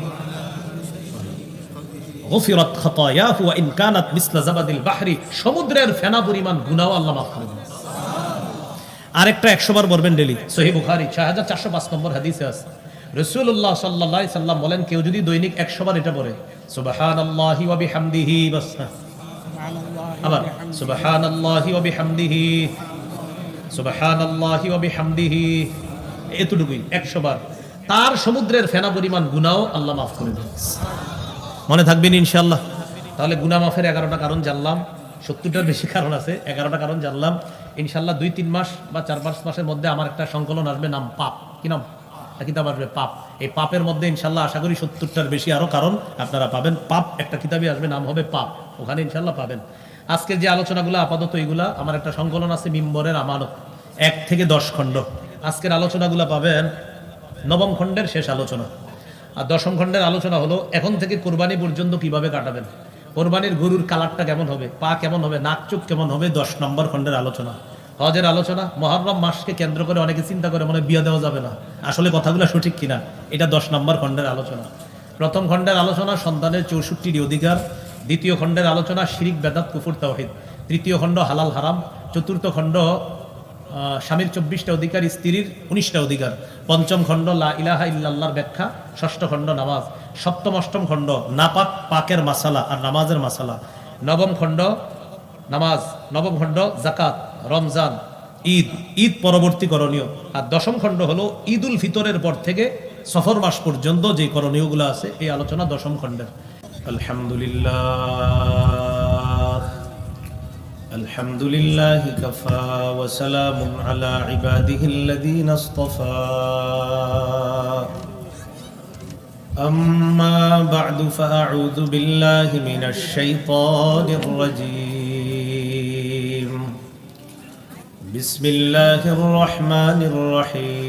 গুফিরাত খাতায়াহু ওয়া ইন কানাত মিসলা জাবাদিল বাহরি, সমুদ্রের ফেনা পরিমাণ গুনাহ আল্লাহ মাফ করে দেন। আরেকটা 100 বার পড়বেন ডেইলি। সহিহ বুখারী 6405 নম্বর হাদিসে আছে রাসূলুল্লাহ সাল্লাল্লাহু আলাইহি সাল্লাম বলেন কেউ যদি দৈনিক 100 বার এটা পড়ে সুবহানাল্লাহি ওয়া বিহামদিহি, বাস আবার সুবহানাল্লাহি ওয়া বিহামদিহি, সুবহানাল্লাহি ওয়া বিহামদিহি, এতটুকুই 100 বার, তার সমুদ্রের ফেনা পরিমাণ গুনাহ আল্লাহ মাফ করে দেন। মনে থাকবেন ইনশাআল্লাহ। তাহলে গুনাহ মাফের 11টা কারণ জানলাম, 70টার বেশি কারণ আছে, 11টা কারণ জানলাম। ইনশাআল্লাহ 2-3 মাস বা 4-5 মাসের মধ্যে আমার একটা সংকলন আসবে, নাম পাপ। কি নাম? কিতাব আসবে পাপ। এই পাপের মধ্যে ইনশাআল্লাহ আশা করি 70টার বেশি আরো কারণ আপনারা পাবেন। পাপ একটা কিতাবই আসবে, নাম হবে পাপ, ওখানে ইনশাআল্লাহ পাবেন। আজকের যে আলোচনাগুলো আপাতত এইগুলা, আমার একটা সংকলন আছে মিম্বরের আমানত, 1 থেকে 10 খণ্ড। আজকের আলোচনাগুলো পাবেন 9ম খণ্ডের শেষ আলোচনা, আর 10ম খণ্ডের আলোচনা হলো এখন থেকে কোরবানি পর্যন্ত কিভাবে কাটাবেন, কোরবানির গরুর কালারটা কেমন হবে, পা কেমন হবে, নাক চোখ কেমন হবে, 10 নম্বর খণ্ডের আলোচনা। হজের আলোচনা, মুহররম মাসকে কেন্দ্র করে অনেকে চিন্তা করে মনে বিয়ে দেওয়া যাবে না, আসলে কথাগুলো সঠিক কিনা, এটা 10 নম্বর খণ্ডের আলোচনা। প্রথম খণ্ডের আলোচনা সন্তানের 64টি অধিকার, দ্বিতীয় খণ্ডের আলোচনা শিরিক বেদাত কুফর তাওহীদ, তৃতীয় খণ্ড হালাল হারাম, চতুর্থ খণ্ড স্বামীর 24টা অধিকার, স্ত্রীর 19টা অধিকার, পঞ্চম খণ্ড লা ইলাহা ইল্লাল্লাহর ব্যাখ্যা, ষষ্ঠ খণ্ড নামাজ, সপ্তম অষ্টম খণ্ড নাপাক পাকের মাসালা আর নামাজের মাসালা, নবম খণ্ড নামাজ, নবম খণ্ড যাকাত, রমজান, ঈদ, ঈদ পরবর্তী করণীয়, আর 10ম খণ্ড হলো ঈদ উল ফিতরের পর থেকে সফর মাস পর্যন্ত যে করণীয়গুলো আছে এই আলোচনা 10ম খণ্ডের। আলহামদুলিল্লাহ, আলহামদুলিল্লাহি কাফা ওয়া সালামুন আলা ইবাদিহিল্লাযীনা ইসতাফা, আম্মা বা'দু ফাআউযু বিল্লাহি মিনাশ শাইতানির রাজীম, বিসমিল্লাহির রহমানির রহিম,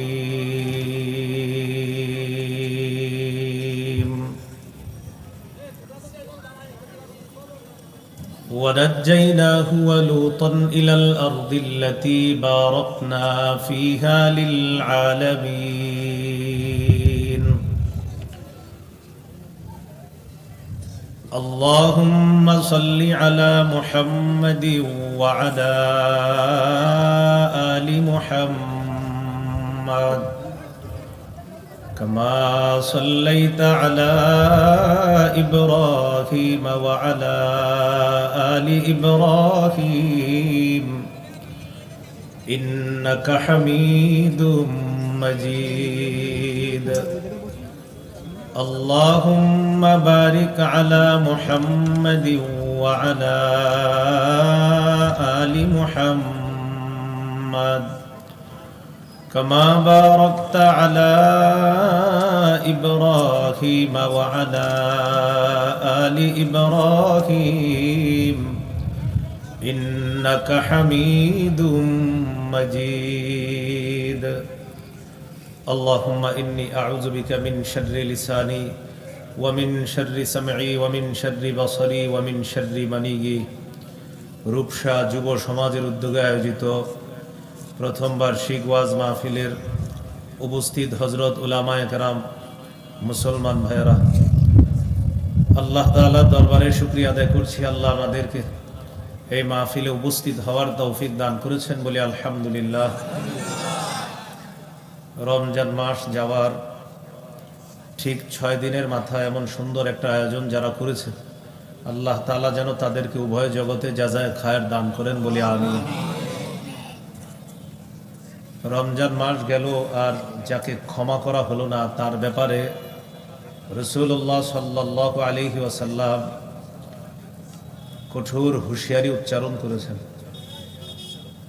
ونجيناه ولوطا إلى الأرض التي باركنا فيها للعالمين. اللهم صل على محمد وعلى آل محمد محمد كما صليت على إبراهيم وعلى آل إبراهيم إنك حميد مجيد اللهم بارك على محمد وعلى آل محمد كما باركت على إبراهيم وعلى آل إبراهيم إنك حميد مجيد اللهم إني أعوذ بك من شر لساني ومن شر سمعي ومن شر بصري ومن شر منيي রূপসা যুব সমাজের উদ্যোগে আয়োজিত প্রথম বার্ষিক ওয়াজ মাহফিলের উপস্থিত হযরত উলামায়ে কেরাম, মুসলমান ভাইয়েরা, আল্লাহ তাআলার দরবারে শুকরিয়া আদায় করছি। আল্লাহ আমাদেরকে এই মাহফিলে উপস্থিত হওয়ার তৌফিক দান করেছেন বলে আলহামদুলিল্লাহ। রমজান মাস যাওয়ার ঠিক 6 দিনের মাথায় এমন সুন্দর একটা আয়োজন যারা করেছে, আল্লাহ তাআলা যেন তাদেরকে উভয় জগতে জাযায়ে খায়ের দান করেন বলে আমিন। রমজান মাস গেল আর যাকে ক্ষমা করা হলো না তার ব্যাপারে রাসূলুল্লাহ সাল্লাল্লাহু আলাইহি ওয়াসাল্লাম কঠোর হুঁশিয়ারি উচ্চারণ করেছেন।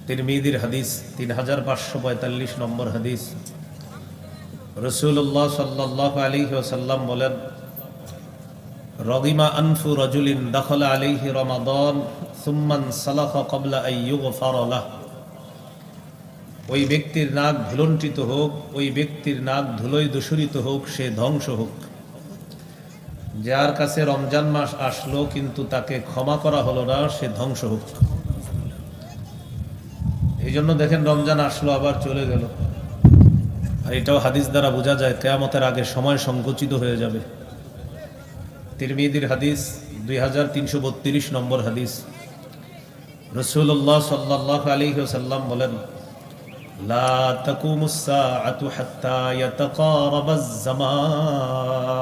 তিরমিজির হাদিস 3545 নম্বর হাদিস। রাসূলুল্লাহ সাল্লাল্লাহু আলাইহি ওয়াসাল্লাম বলেন, রগিমা আনফু রাজুলিন দাখালা আলাইহি রমাদান সুম্মা সালাখা ক্বাবলা আন ইউগফারা লাহু। ওই ব্যক্তির নাক ধুলণ্ঠিত হোক, ওই ব্যক্তির নাক ধুলোয় দূষিত হোক, সে ধ্বংস হোক। যার কাছে রমজান মাস আসলো কিন্তু তাকে ক্ষমা করা হলো না, সে ধ্বংস হোক। এই জন্য দেখেন রমজান আসলো আবার চলে গেল। আর এটাও হাদিস দ্বারা বোঝা যায় কিয়ামতের আগে সময় সংকুচিত হয়ে যাবে। তিরমিজির হাদিস 2332 নম্বর হাদিস। রাসূলুল্লাহ সাল্লাল্লাহু আলাইহি ওয়াসাল্লাম বলেন, লা তাকুমুস সাআতু হাত্তা ইয়াতাকারাবাজ জামান।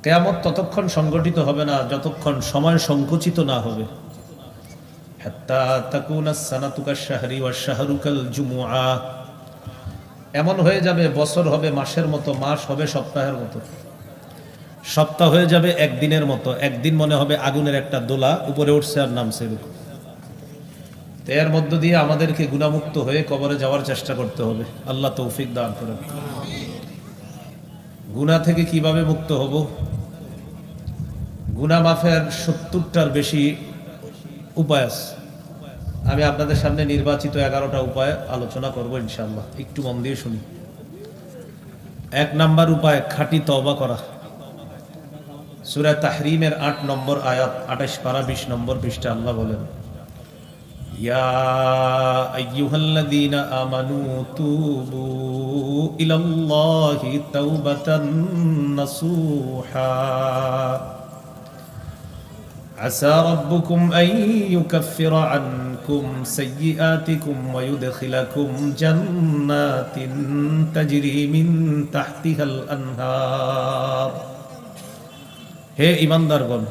কিয়ামত ততক্ষণ সংগঠিত হবে না যতক্ষণ সময় সংকুচিত না হবে। হাত্তা তাকুনাস সানাতু কাশ-শাহরি ওয়াশ-শাহরু কাল-জুমুআ। এমন হয়ে যাবে বছর হবে মাসের মতো, মাস হবে সপ্তাহের মতো, সপ্তাহ হয়ে যাবে একদিনের মতো, একদিন মনে হবে আগুনের একটা দোলা উপরে উঠছে আর নামছে এরকম। এর মধ্য দিয়ে আমাদেরকে গুনাহমুক্ত হয়ে কবরে যাওয়ার চেষ্টা করতে হবে। আল্লাহ তৌফিক দান করেন। গুনাহ থেকে কিভাবে মুক্ত হব? গুনাহ মাফের 70টার বেশি উপায় আছে। আমি আপনাদের সামনে নির্বাচিত 11টা উপায় আলোচনা করব ইনশাআল্লাহ। একটু মন দিয়ে শুনি। 1 নাম্বার উপায়, খাঁটি তওবা করা। সূরা তাহরিমের 8 নম্বর আয়াত, 28 পারা 20 নম্বর পৃষ্ঠা আল্লাহ বলেন, ইয়া আইয়ুহাল্লাযীনা আমানু তুবু ইলাল্লাহি তাওবাতান নাসুহা আসা রাব্বুকুম আন ইউকাফিরা আনকুম সাইয়্যাতিকুম ওয়া ইউদখিলাকুম জান্নাতিন তাজরি মিন তাহতিহাল আনহার। হে ঈমানদারগণ,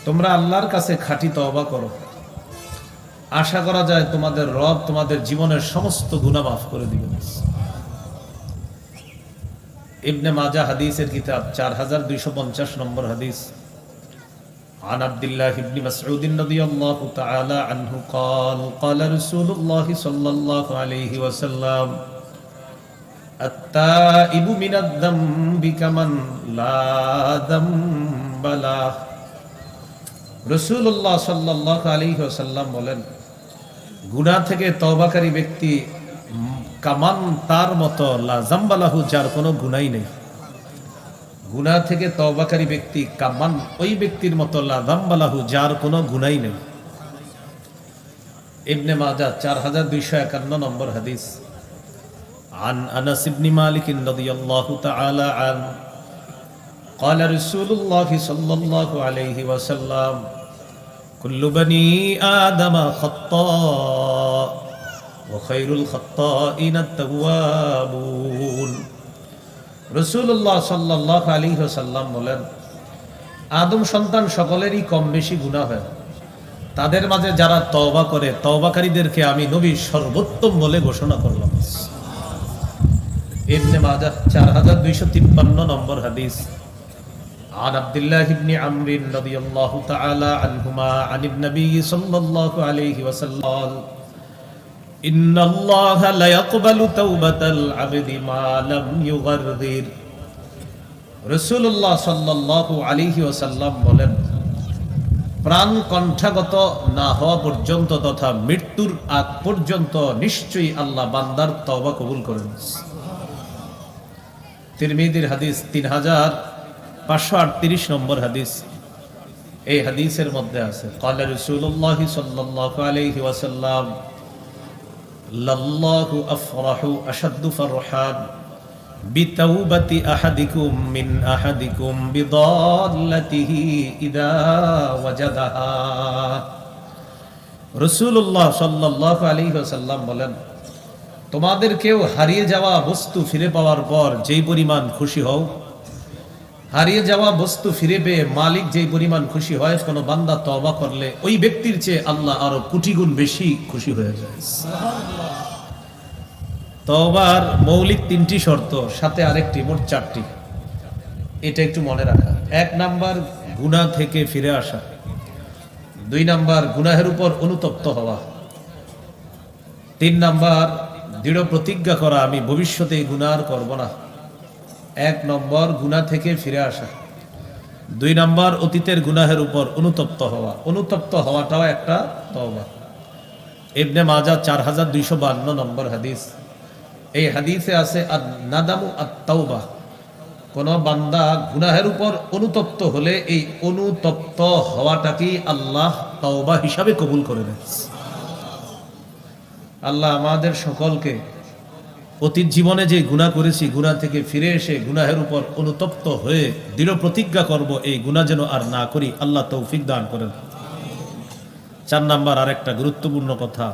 তোমরা আল্লাহর কাছে খাঁটি তওবা করো। আশা করা যায় তোমাদের রব তোমাদের জীবনের সমস্ত গুনাহ মাফ করে দিবেন। ইবনে মাজাহ হাদিসের কিতাব 4250 নম্বর হাদিস। عن عبد الله بن مسعود رضي الله تعالى عنه قال قال رسول الله صلى الله عليه وسلم التائب من الذنب كمن لا ذنب له। রাসূলুল্লাহ সাল্লাল্লাহু আলাইহি ওয়াসাল্লাম বলেন, গুনাহ থেকে তওবাকারী ব্যক্তি কামান, তার মতো, লা যামবা লাহু, যার কোনো গুনাহই নেই। গুনাহ থেকে তওবাকারী ব্যক্তি কামান, ওই ব্যক্তির মতো, লা যামবা লাহু, যার কোনো গুনাহই নেই। ইবনে মাজাহ 4251 নম্বর হাদিস। عن أنس بن مالك رضي الله تعالى عنه قال رسول الله صلى الله عليه وسلم كل بني آدم خطاء ওয়া খায়রুল খাত্তাইনা আত-তাওয়াবুন। রাসূলুল্লাহ সাল্লাল্লাহু আলাইহি ওয়াসাল্লাম বলেন, আদম সন্তান সকলেরই কম বেশি গুনাহ হয়, তাদের মাঝে যারা তওবা করে, তওবাকারীদেরকে আমি নবী সর্বোত্তম বলে ঘোষণা করলাম। ইবনে মাজাহ 4253 নম্বর হাদিস। عن عبد الله بن عمرو رضي الله تعالى عنهما عن النبي صلى الله عليه وسلم إن الله لا يقبل توبة العبد ما لم يغرر। রাসূলুল্লাহ সাল্লাল্লাহু আলাইহি ওয়াসাল্লাম বলেন, প্রাণ কণ্ঠাগত না হওয়া পর্যন্ত তথা মৃত্যুর আগ পর্যন্ত নিশ্চয়ই আল্লাহ বান্দার তওবা কবুল করেন। তিরমিজির হাদিস 3538 নম্বর হাদিস। এই হাদিসের মধ্যে আছে, قال رسول الله صلى الله عليه وسلم لله أفرح أشد فرحان بتوبة أحدكم من أحدكم بضالته إذا وجدها। রাসূলুল্লাহ সাল্লাল্লাহু আলাইহি ওয়াসাল্লাম বলেন, তোমাদের কেউ হারিয়ে যাওয়া বস্তু ফিরে পাওয়ার পর যেই পরিমাণ খুশি হও, হারিয়ে যাওয়া বস্তু ফিরে পেয়ে মালিক যেই পরিমাণ খুশি হয়, কোনো বান্দা তওবা করলে ওই ব্যক্তির চেয়ে আল্লাহ আরো কোটি গুণ বেশি খুশি হয়ে যায়। তওবার মৌলিক 3টি শর্ত, সাথে আরেকটি, মোট 4টি। এটা একটু মনে রাখা। 1 নাম্বার গুনাহ থেকে ফিরে আসা, 2 নাম্বার গুনাহের উপর অনুতপ্ত হওয়া, 3 নাম্বার দৃঢ় প্রতিজ্ঞা করা আমি ভবিষ্যতে এই গুনাহ আর করব না। 1 নম্বর গুনাহ থেকে ফিরে আসা, 2 নম্বর অতীতের গুনাহের উপর অনুতপ্ত হওয়া। অনুতপ্ত হওয়াটাও একটা তওবা। ইবনে মাজাহ 4252 নম্বর হাদিস। এই হাদিসে আছে আন-নাদামু আত-তাওবা। কোন বান্দা গুনাহের উপর অনুতপ্ত হলে এই অনুতপ্ত হওয়াটাকেই আল্লাহ তওবা হিসাবে কবুল করে নেন। আল্লাহ আমাদের সকলকে অতীত জীবনে যে গুনাহ করেছি, গুনাহ থেকে ফিরে এসে গুনাহের উপর অনুতপ্ত হয়ে দৃঢ় প্রতিজ্ঞা করব এই গুনাহ যেন আর না করি, আল্লাহ তৌফিক দান করেন। 4 নাম্বার আরেকটা গুরুত্বপূর্ণ কথা,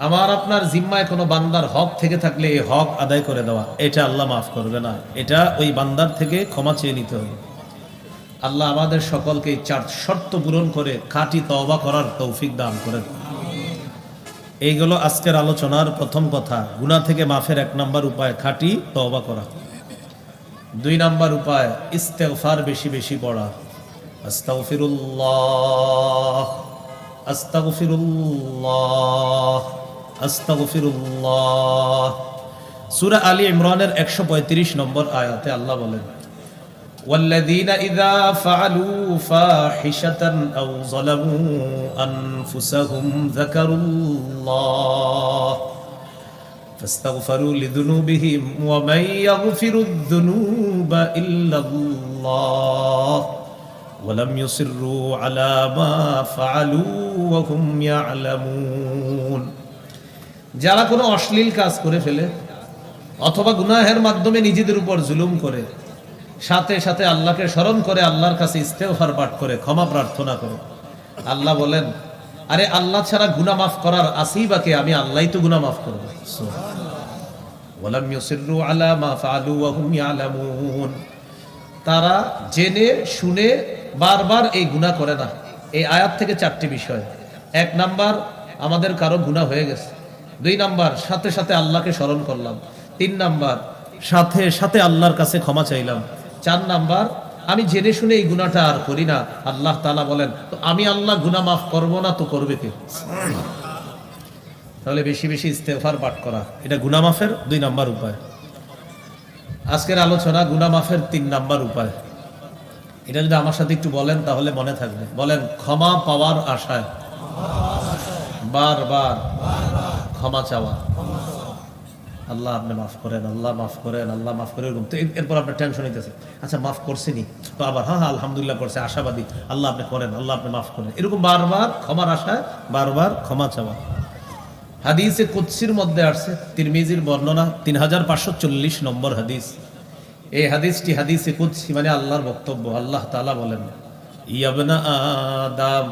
আমার আপনার জিম্মায় কোনো বান্দার হক থেকে থাকলে এই হক আদায় করে দেওয়া, এটা আল্লাহ মাফ করবে না, এটা ওই বান্দার থেকে ক্ষমা চেয়ে নিতে হবে। আল্লাহ আমাদের সকলকে 4 শর্ত পূরণ করে খাঁটি তওবা করার তৌফিক দান করেন। এইগুলো আজকের আলোচনার প্রথম কথা। গুনাহ থেকে মাফের 1 নাম্বার উপায় খাঁটি তওবা করা। 2 নাম্বার উপায় ইস্তেগফার বেশি বেশি পড়া। আস্তাগফিরুল্লাহ, আস্তাগফিরুল্লাহ, আস্তাগফিরুল্লাহ। সূরা আলী ইমরানের 135 নম্বর আয়াতে আল্লাহ বলেন, ওয়াল্লাযীনা ইযা ফাআলু ফাহিশাতান আও যালামু আনফুসাহুম যাকারুল্লাহ ফাস্তাগফিরু লিযুনুবিহিম ওয়া মান ইয়াগফিরুয-যুনুবা ইল্লাল্লাহ ওয়া লাম ইউসিররু আলা মা ফাআলু ওয়া হুম ইয়ালামুন। যারা কোনো অশ্লীল কাজ করে ফেলে অথবা গুনাহের মাধ্যমে নিজেদের উপর জুলুম করে, সাথে সাথে আল্লাহকে স্মরণ করে, আল্লাহর কাছে ইস্তেগফার পাঠ করে, ক্ষমা প্রার্থনা করে, আল্লাহ বলেন, আরে আল্লাহ ছাড়া গুনাহ মাফ করার আছেই বা কে? আমি আল্লাহই তো গুনাহ মাফ করব। ওয়ালাম ইউসিররু আলা মা ফাআলু ওয়া হুম ইয়ালামুন। তারা জেনে শুনে বারবার এই গুনাহ করে না। এই আয়াত থেকে 4টি বিষয়। 1 নাম্বার, আমাদের কারো গুনাহ হয়ে গেছে। 2 নাম্বার, সাথে সাথে আল্লাহকে স্মরণ করলাম। 3 নাম্বার, সাথে সাথে আল্লাহর কাছে ক্ষমা চাইলাম। 4 নাম্বার, আমি জেনে শুনে এই গুনাহটা আর করি না। আল্লাহ তাআলা বলেন, তো আমি আল্লাহ গুনাহ মাফ করব না তো করবে কে? তাহলে বেশি বেশি ইস্তেগফার পাঠ করা, এটা গুনাহ মাফের 2 নাম্বার উপায়। আজকের আলোচনা গুনাহ মাফের 3 নাম্বার উপায়। এটা যদি আমার সাথে একটু বলেন তাহলে মনে থাকবে। বলেন, ক্ষমা পাওয়ার আশায় বারবার ক্ষমা চাওয়া। আল্লাহ আপনি মাফ করেন, আল্লাহ মাফ করেন, আল্লাহ মাফ করে, এরকম। তো এরপর আপনার টেনশন হইতেছে, আচ্ছা মাফ করছেনি তো আবার হ্যাঁ হ্যাঁ আলহামদুলিল্লাহ করছে, আশাবাদী, আল্লাহ আপনি করেন, আল্লাহ আপনি মাফ করেন, এরকম বারবার ক্ষমার আশায় বারবার ক্ষমা চাওয়া। হাদিসে কুদসির মধ্যে আসছে, তিরমিজির বর্ণনা 3540 নম্বর হাদিস। এই হাদিসটি হাদিসে কুদসি, মানে আল্লাহর বক্তব্য। আল্লাহ তাআলা বলেন, ইয়া ইবনা আদম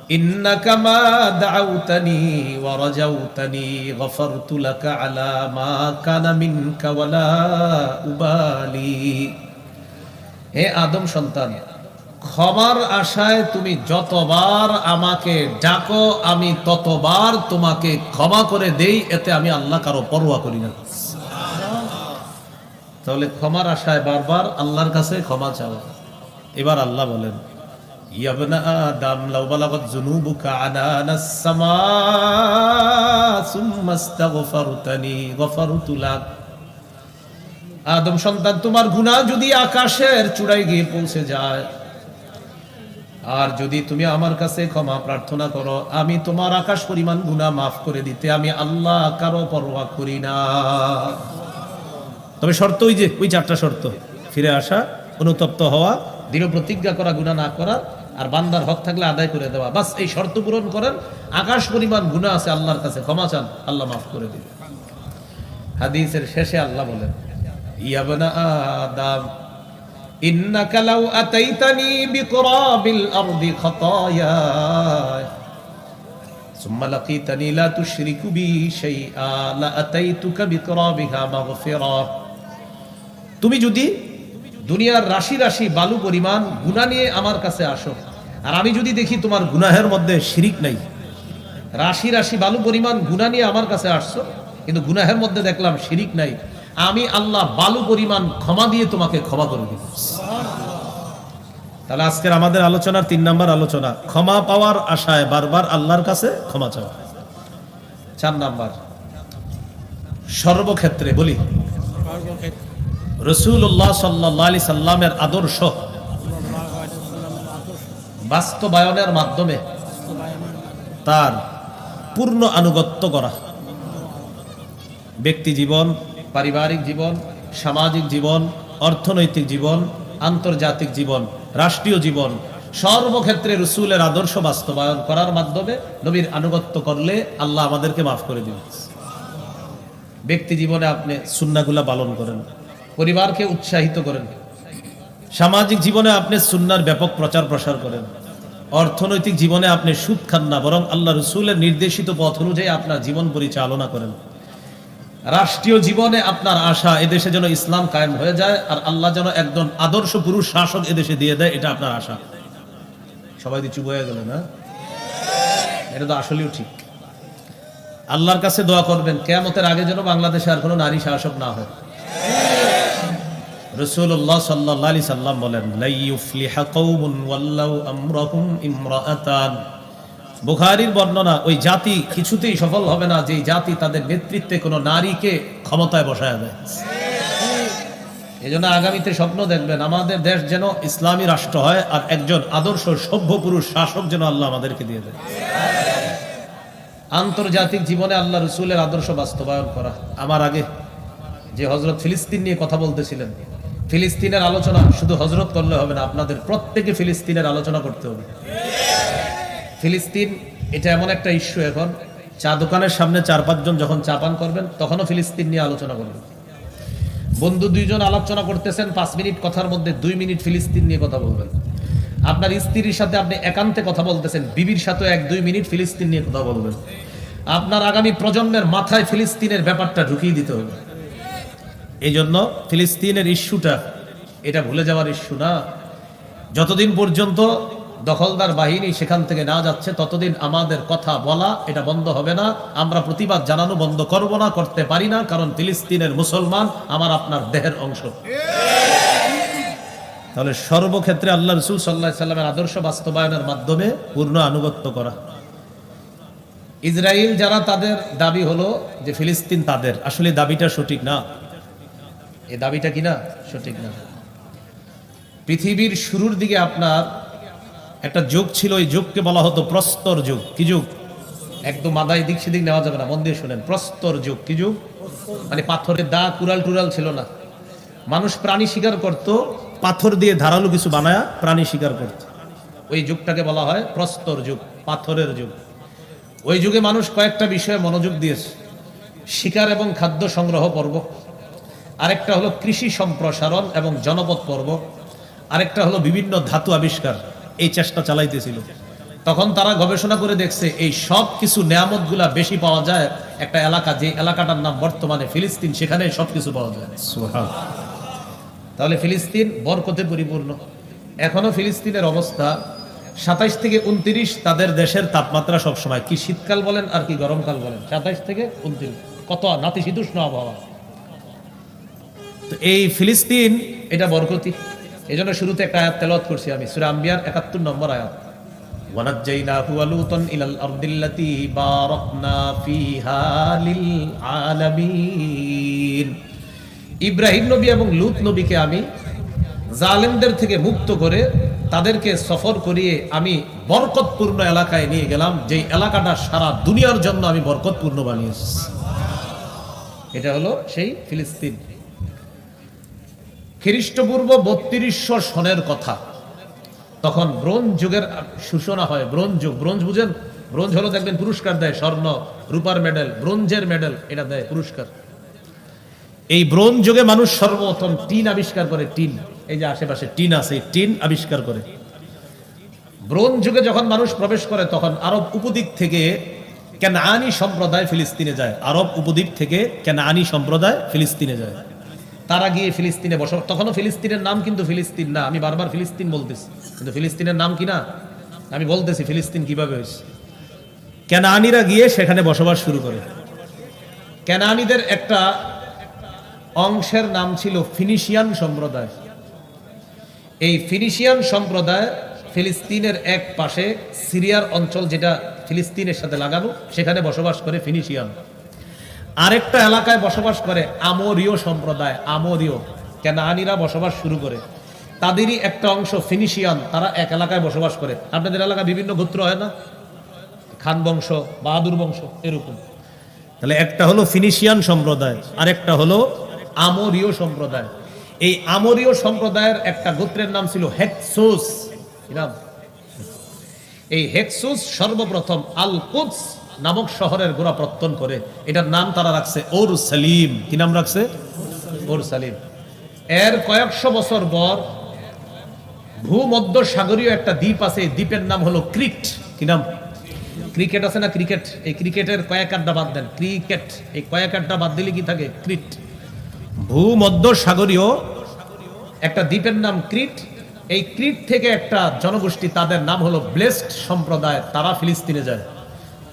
ইন্নাকা মা দাউতানি ওয়া রাজাউতানি গফারতু লাকা আলা মা কানা মিনকা ওয়ালা উবালি। হে আদম সন্তান, ক্ষমার আশায় তুমি যতবার আমাকে ডাকো আমি ততবার তোমাকে ক্ষমা করে দেই, এতে আমি আল্লাহ কারো পরোয়া করি না। তাহলে ক্ষমার আশায় বারবার আল্লাহর কাছে ক্ষমা চাও। এবার আল্লাহ বলেন, ইয়াবনা আদম লাউ বালাগাত যুনুবুকা আনানাস সামা সুম্মা ইস্তাগফারতানি গফারতু লাক। আদম সন্তান, তোমার গুনাহ যদি আকাশের চূড়ায় গিয়ে পৌঁছে যায়, আর যদি তুমি আমার কাছে ক্ষমা প্রার্থনা করো, আমি তোমার আকাশ পরিমাণ গুনাহ মাফ করে দিতে আমি আল্লাহ কারো পরোয়া করি না। তবে শর্ত ওই যে ওই চারটা শর্ত: ফিরে আসা, অনুতপ্ত হওয়া, দৃঢ় প্রতিজ্ঞা করা গুনাহ না করা, আর বান্দার হক থাকলে আদায় করে দেওয়া। বাস এই শর্ত পূরণ করেন, আকাশ পরিমাণ গুনাহ আছে, আল্লাহর কাছে ক্ষমা চান, আল্লাহ মাফ করে দিবেন। হাদিসের শেষে আল্লাহ বলেন, ইয়াবনা আদম ইন্নাকা লাউ আতাইতানি বিকুরাবিল আরদি খাতায়া সুম্মা লাকিতানি লা তুশরিকু বি শাইআ লা আতাইতুকা বিকুরাবিহা মাগফিরা। তুমি যদি দুনিয়ার রাশি রাশি বালু পরিমাণ গুনাহ নিয়ে আমার কাছে আসো, আর আমি যদি দেখি তোমার গুনাহের মধ্যে শিরিক নাই, রাশি রাশি বালু পরিমাণ গুনাহ নিয়ে আমার কাছে আসছো কিন্তু গুনাহের মধ্যে দেখলাম শিরিক নাই, আমি আল্লাহ বালু পরিমাণ ক্ষমা দিয়ে তোমাকে ক্ষমা করে দিব। তাহলে আজকের আমাদের আলোচনার 3 নম্বর আলোচনা, ক্ষমা পাওয়ার আশায় বারবার আল্লাহর কাছে ক্ষমা চাওয়া। 4 নম্বর, সর্বক্ষেত্রে বলি রাসূলুল্লাহ সাল্লাল্লাহু আলাইহি সাল্লামের আদর্শ বাস্তবায়নের মাধ্যমে তার পূর্ণ আনুগত্য করা। ব্যক্তি জীবন, পারিবারিক জীবন, সামাজিক জীবন, অর্থনৈতিক জীবন, আন্তর্জাতিক জীবন, রাষ্ট্রীয় জীবন, সর্বক্ষেত্রে রাসূলের আদর্শ বাস্তবায়ন করার মাধ্যমে নবীর আনুগত্য করলে আল্লাহ আমাদেরকে মাফ করে দিবেন। ব্যক্তি জীবনে আপনি সুন্নাহগুলো পালন করেন, পরিবারকে উৎসাহিত করেন, সামাজিক জীবনে আপনি সুন্নাহর ব্যাপক প্রচার প্রসার করেন, অর্থনৈতিক জীবনে আপনি সুদ খান না, বরং আল্লাহ রাসূলের নির্দেশিত পথ অনুযায়ী আপনার জীবন পরিচালনা করেন। রাষ্ট্রীয় জীবনে আপনার আশা এদেশে যেন ইসলাম কায়েম হয়ে যায়, আর আল্লাহ যেন একজন আদর্শ পুরুষ শাসক এদেশে দিয়ে দেয়, এটা আপনার আশা। সবাই তো চুপ হয়ে গেল না? এটা তো আসলেও ঠিক। আল্লাহর কাছে দোয়া করবেন কিয়ামতের আগে যেন বাংলাদেশে আর কোনো নারী শাসক না হয়। রাসূলুল্লাহ সাল্লাল্লাহু আলাইহি সাল্লাম বলেন, লা ইউফলিহা কওমুন ওয়াল্লাউ আমরাহুম ইমরাআতান। বুখারীর বর্ণনা, ওই জাতি কিছুতেই সফল হবে না যে জাতি তাদের নেতৃত্বে কোনো নারীকে ক্ষমতায় বসায় দেয়। এজন্য আগামীতে স্বপ্ন দেখবেন আমাদের দেশ যেন ইসলামী রাষ্ট্র হয়, আর একজন আদর্শ সভ্য পুরুষ শাসক যেন আল্লাহ আমাদেরকে দিয়ে দেয়। আন্তর্জাতিক জীবনে আল্লাহ রাসূলের আদর্শ বাস্তবায়ন করা। আমার আগে যে হযরত ফিলিস্তিন নিয়ে কথা বলতেছিলেন, ফিলিস্তিনের আলোচনা শুধু হযরত করলে হবে না, আপনাদের প্রত্যেকে ফিলিস্তিনের আলোচনা করতে হবে। ফিলিস্তিন এটা এমন একটা ইস্যু, এখন চা দোকানের সামনে 4-5 জন যখন চা পান করবেন তখনও ফিলিস্তিন নিয়ে আলোচনা করবেন। বন্ধু 2 জন আলোচনা করতেছেন, 5 মিনিট কথার মধ্যে 2 মিনিট ফিলিস্তিন নিয়ে কথা বলবেন। আপনার স্ত্রীর সাথে আপনি একান্তে কথা বলতেছেন, বিবির সাথে 1-2 মিনিট ফিলিস্তিন নিয়ে কথা বলবেন। আপনার আগামী প্রজন্মের মাথায় ফিলিস্তিনের ব্যাপারটা ঢুকিয়ে দিতে হবে। এই জন্য ফিলিস্তিনের ইস্যুটা এটা ভুলে যাওয়ার ইস্যু না। যতদিন পর্যন্ত দখলদার বাহিনী সেখান থেকে না যাচ্ছে ততদিন আমাদের কথা বলা এটা বন্ধ হবে না। আমরা প্রতিবাদ জানানো বন্ধ করব না, করতে পারি না, কারণ ফিলিস্তিনের মুসলমান আমার আপনার দেহের অংশ। তাহলে সর্বক্ষেত্রে আল্লাহ রাসূল সাল্লাল্লাহু আলাইহি সাল্লামের আদর্শ বাস্তবায়নের মাধ্যমে পূর্ণ আনুগত্য করা। ইসরায়েল যারা, তাদের দাবি হলো যে ফিলিস্তিন তাদের, আসলে দাবিটা সঠিক না। এই দাবিটা কি না সঠিক না। পৃথিবীর শুরুর দিকে আপনার একটা যুগ ছিল, এই যুগকে বলা হতো প্রস্তর যুগ। কি যুগ? একদম মাদায় দিক সেদিক নেওয়া যাবে না, মন দিয়ে শুনেন। প্রস্তর যুগ কি যুগ? মানে পাথরের দা কুড়াল টুরাল ছিল না। মানুষ প্রাণী শিকার করত, পাথর দিয়ে ধারালো কিছু বানায়া প্রাণী শিকার করত। ওই যুগটাকে বলা হয় প্রস্তর যুগ, পাথরের যুগ। ওই যুগে মানুষ কয়েকটা বিষয়ে মনোযোগ দিয়েছে: শিকার এবং খাদ্য সংগ্রহ পর্ব, আরেকটা হলো কৃষি সম্প্রসারণ এবং জনপদ পর্ব, আরেকটা হলো বিভিন্ন ধাতু আবিষ্কার। এই চেষ্টা চালাইতেছিল। তখন তারা গবেষণা করে দেখছে এই সব কিছু নেয়ামতগুলা বেশি পাওয়া যায় একটা এলাকা, যে এলাকাটার নাম বর্তমানে ফিলিস্তিন, সেখানে সবকিছু পাওয়া যায়। তাহলে ফিলিস্তিন বরকতে পরিপূর্ণ। এখনো ফিলিস্তিনের অবস্থা 27 থেকে 29 তাদের দেশের তাপমাত্রা সবসময়, কি শীতকাল বলেন আর কি গরমকাল বলেন, 27 থেকে 29, কত নাতিশীতোষ্ণ আবহাওয়া। তো এই ফিলিস্তিন এটা বরকতি। এই জন্য শুরুতে একটা আয়াত তেলাওয়াত করছি আমি, সূরা আম্বিয়ার 71 নম্বর আয়াত, ওয়ানাজ্জাইনাহু ওয়া লূতান ইলাল আরদিল্লাতী বারাকনা ফিহা লিল আলামিন। ইব্রাহিম নবী এবং লূত নবীকে আমি জালেমদের থেকে মুক্ত করে তাদেরকে সফর করিয়ে আমি বরকতপূর্ণ এলাকায় নিয়ে গেলাম, যেই এলাকাটা সারা দুনিয়ার জন্য আমি বরকতপূর্ণ বানিয়েছি। এটা হলো সেই ফিলিস্তিন। খ্রিস্টপূর্ব 3200 সনের কথা। তখন ব্রোঞ্জ যুগের সূচনা হয়। ব্রোঞ্জ যুগ, ব্রোঞ্জ বুঝেন? ব্রোঞ্জ হলো দেখবেন পুরস্কার দেয়, স্বর্ণ রূপার মেডেল, ব্রোঞ্জের মেডেল এটা দেয় পুরস্কার। এই ব্রোঞ্জ যুগে মানুষ সর্বপ্রথম টিন আবিষ্কার করে। টিন, এই যে আশেপাশে টিন আছে, টিন আবিষ্কার করে। ব্রোঞ্জ যুগে যখন মানুষ প্রবেশ করে তখন আরব উপদ্বীপ থেকে কেনানি সম্প্রদায় ফিলিস্তিনে যায়। আরব উপদ্বীপ থেকে কেনানি সম্প্রদায় ফিলিস্তিনে যায়। তারা গিয়ে ফিলিস্তিনে বসবাস। তখনও ফিলিস্তিনের নাম কিন্তু ফিলিস্তিন না। আমি বারবার ফিলিস্তিন বলতেছি, কিন্তু ফিলিস্তিনের নাম কি না আমি বলতেছি। ফিলিস্তিন কিভাবে হয়েছে? কেনানিরা গিয়ে সেখানে বসবাস শুরু করে। কেনানিদের একটা অংশের নাম ছিল ফিনিশিয়ান সম্প্রদায়। এই ফিনিশিয়ান সম্প্রদায় ফিলিস্তিনের এক পাশে সিরিয়ার অঞ্চল, যেটা ফিলিস্তিনের সাথে লাগানো, সেখানে বসবাস করে ফিনিশিয়ান। আরেকটা এলাকায় বসবাস করে আমোরীয় সম্প্রদায়। আমোরীয় কেনানিরা বসবাস শুরু করে, তাদেরই একটা অংশ ফিনিশিয়ান, তারা এক এলাকায় বসবাস করে। আপনাদের এলাকায় বিভিন্ন গোত্র হয় না, খান বংশ, বাহাদুর বংশ, এরকম। তাহলে একটা হলো ফিনিশিয়ান সম্প্রদায়, আরেকটা হলো আমোরীয় সম্প্রদায়। এই আমোরীয় সম্প্রদায়ের একটা গোত্রের নাম ছিল হেক্সোস। এই হেক্সোস সর্বপ্রথম আল কুদস নামক শহরের গোড়াপত্তন করে। এটার নাম তারা রাখছে ওরসালিম। কি নাম রাখছে? ওরসালিম। এর কয়েকশো বছর পর ভূমধ্য সাগরীয় একটা দ্বীপ আছে, এই দ্বীপের নাম হলো ক্রিট। কি নাম? ক্রিকেট আছে না, ক্রিকেট। এই ক্রিকেটের কয়েক আড্ডা বাদ দেন, ক্রিকেট এই কয়েক আড্ডা বাদ দিলে কি থাকে? ক্রিট। ভূমধ্য সাগরীয় একটা দ্বীপের নাম ক্রিট। এই ক্রিট থেকে একটা জনগোষ্ঠী, তাদের নাম হলো ব্লেসড সম্প্রদায়, তারা ফিলিস্তিনে যায়।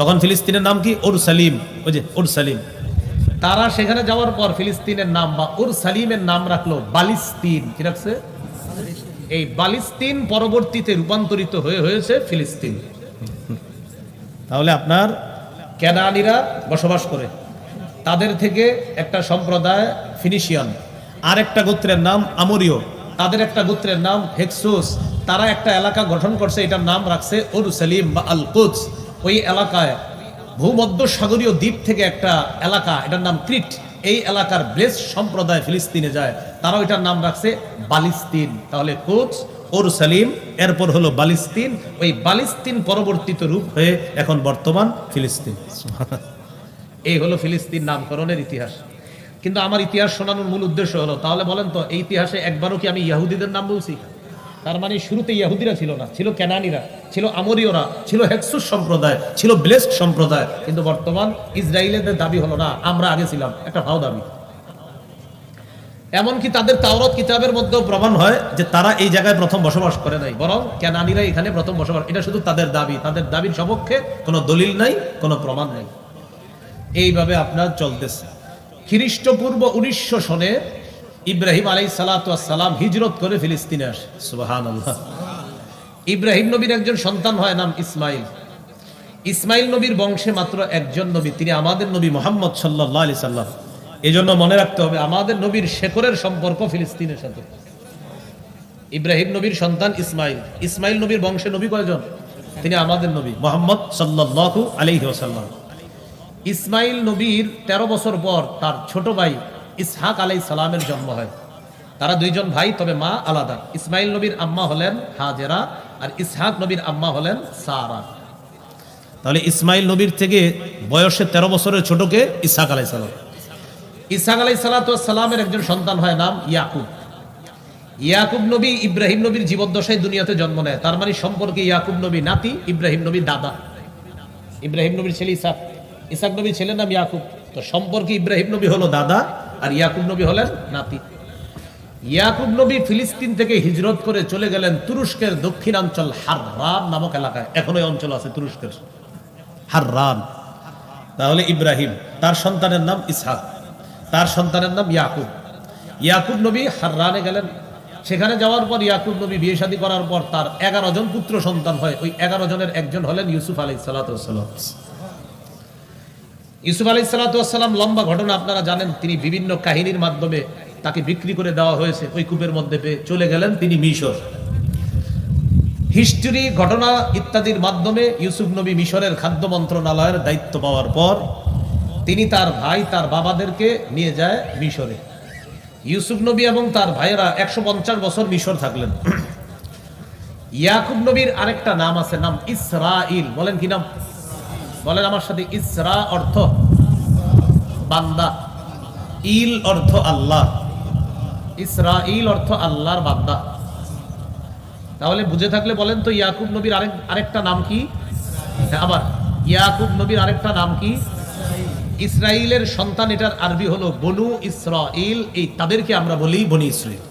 তখন ফিলিস্তিনের নাম কি? ওরসালিম। ওই যে ওরসালিম। তারা সেখানে যাওয়ার পর ফিলিস্তিনের নাম বা ওরসালিমের নাম রাখলো বালিস্তিন। কি রাখছে? এই বালিস্তিন পরবর্তীতে রূপান্তরিত হয়েছে ফিলিস্তিন। তাহলে আপনার কেনানিরা বসবাস করে, তাদের থেকে একটা সম্প্রদায় ফিনিশিয়ান, আর একটা গোত্রের নাম আমোরীয়, তাদের একটা গোত্রের নাম হেক্সোস। তারা একটা এলাকা গঠন করছে, এটার নাম রাখছে ওরসালিম বা আল কুদস। ওই এলাকায় ভূমধ্য সাগরীয় দ্বীপ থেকে একটা এলাকা, এটার নাম ক্রিট। এই এলাকার ব্লেস সম্প্রদায় ফিলিস্তিনে যায়, তারাও এটার নাম রাখছে বালিস্তিন। তাহলে কুদস, ওরসালিম, এরপর হলো বালিস্তিন। ওই বালিস্তিন পরবর্তীত রূপ হয়ে এখন বর্তমান ফিলিস্তিন। এই হলো ফিলিস্তিন নামকরণের ইতিহাস। কিন্তু আমার ইতিহাস শোনানোর মূল উদ্দেশ্য হলো, তাহলে বলেন তো এই ইতিহাসে একবারও কি আমি ইহুদিদের নাম বলছি? তার মানে শুরুতে ইহুদিরা ছিল না, ছিল কেনানিরা, ছিল আমোরীয়রা, ছিল হেক্সুস সম্প্রদায়, ছিল ব্লেসড সম্প্রদায়। কিন্তু বর্তমান ইসরায়েলের দাবি হলো না আমরা আগে ছিলাম, একটা ভাও দাবি। এমনকি তাদের তাওরাত কিতাবের মধ্যেও প্রমাণ হয় যে তারা এই জায়গায় প্রথম বসবাস করে নাই, বরং কেনানিরা এখানে প্রথম বসবাস। এটা শুধু তাদের দাবি, তাদের দাবির সপক্ষে কোনো দলিল নাই, কোনো প্রমাণ নাই। এইভাবে আপনার চলতেছে। খ্রিস্টপূর্ব 1900 সনে ইব্রাহিম আলাইহিস সালাতু ওয়াস সালাম হিজরত করে ফিলিস্তিনে আসে। সুবহানাল্লাহ। ইব্রাহিম নবীর একজন সন্তান হয়, নাম ইসমাইল। ইসমাইল নবীর বংশে মাত্র একজন নবী, তিনি আমাদের নবী মুহাম্মদ সাল্লাল্লাহু আলাইহি সাল্লাম। এই জন্য মনে রাখতে হবে আমাদের নবীর শেকড়ের সম্পর্ক ফিলিস্তিনের সাথে। ইব্রাহিম নবীর সন্তান ইসমাইল। ইসমাইল নবীর বংশে নবী কয়জন? তিনি আমাদের নবী মুহাম্মদ সাল্লাল্লাহু আলাইহি ওয়াসাল্লাম। ইসমাইল নবীর 13 বছর পর তার ছোট ভাই ইসহাক আলাইহিস সালামের জন্ম হয়। তারা দুইজন ভাই, তবে মা আলাদা। ইসমাইল নবীর আম্মা হলেন হাজেরা, আর ইসহাক নবীর আম্মা হলেন সারা। তাহলে ইসমাইল নবীর থেকে বয়সে 13 বছরের ছোটকে ইসহাক আলাইহিস সালাম। ইসহাক আলাইহিস সালামের একজন সন্তান হয়, নাম ইয়াকুব। ইয়াকুব নবী ইব্রাহিম নবীর জীবদ্দশায় দুনিয়াতে জন্ম নেয়, তার মানে সম্পর্কে ইয়াকুব নবী নাতি, ইব্রাহিম নবী দাদা। ইব্রাহিম নবীর ছেলে ইসাক, ইসাক নবীর ছেলের নাম ইয়াকুব, তো সম্পর্কে ইব্রাহিম নবী হলো দাদা আর ইয়াকুব নবী হলেন নাতি। ইয়াকুব নবী ফিলিস্তিন থেকে হিজরত করে চলে গেলেন তুরস্কের দক্ষিণাঞ্চল হাররান নামক এলাকায়, এখন ওই অঞ্চল আছে তুরস্কের হাররান। তাহলে ইব্রাহিম, তার সন্তানের নাম ইসহাক, তার সন্তানের নাম ইয়াকুব। ইয়াকুব নবী হাররানে গেলেন, সেখানে যাওয়ার পর ইয়াকুব নবী বিয়ে শাদী করার পর তার 11 জন পুত্র সন্তান হয়। ওই 11 জনের একজন হলেন ইউসুফ আলাইহিস সালাতু ওয়াস সালাম। ইউসুফ আলাইহিস সালাতু ওয়াস সালাম, লম্বা ঘটনা আপনারা জানেন, তিনি বিভিন্ন কাহিনীর মাধ্যমে তাকে বিক্রি করে দেওয়া হয়েছে, ওই কূপের মধ্যে পেয়ে চলে গেলেন তিনি মিশর। হিস্ট্রি, ঘটনা ইত্যাদির মাধ্যমে ইউসুফ নবী মিশরের খাদ্য মন্ত্রণালয়ের দায়িত্ব পাওয়ার পর তিনি তার ভাই তার বাবাদেরকে নিয়ে যায় মিশরে। ইউসুফ নবী এবং তার ভাইয়েরা 150 বছর মিশর থাকলেন। ইয়াকুব নবীর আরেকটা নাম আছে, নাম ইসরাইল। বলেন কি নাম? বলেন আমার সাথে। ইসরা অর্থ বান্দা, ইল অর্থ আল্লাহ। ইসরাইল অর্থ আল্লাহর বান্দা। তাহলে বুঝে থাকলে বলেন তো ইয়াকুব নবীর আরেকটা নাম কি? আবার ইয়াকুব নবীর আরেকটা নাম কি? ইসরাইলের সন্তান, এটার আরবি হলো বনু ইসরাইল। এই তাদেরকে আমরা বলি বনি ইসরাইল।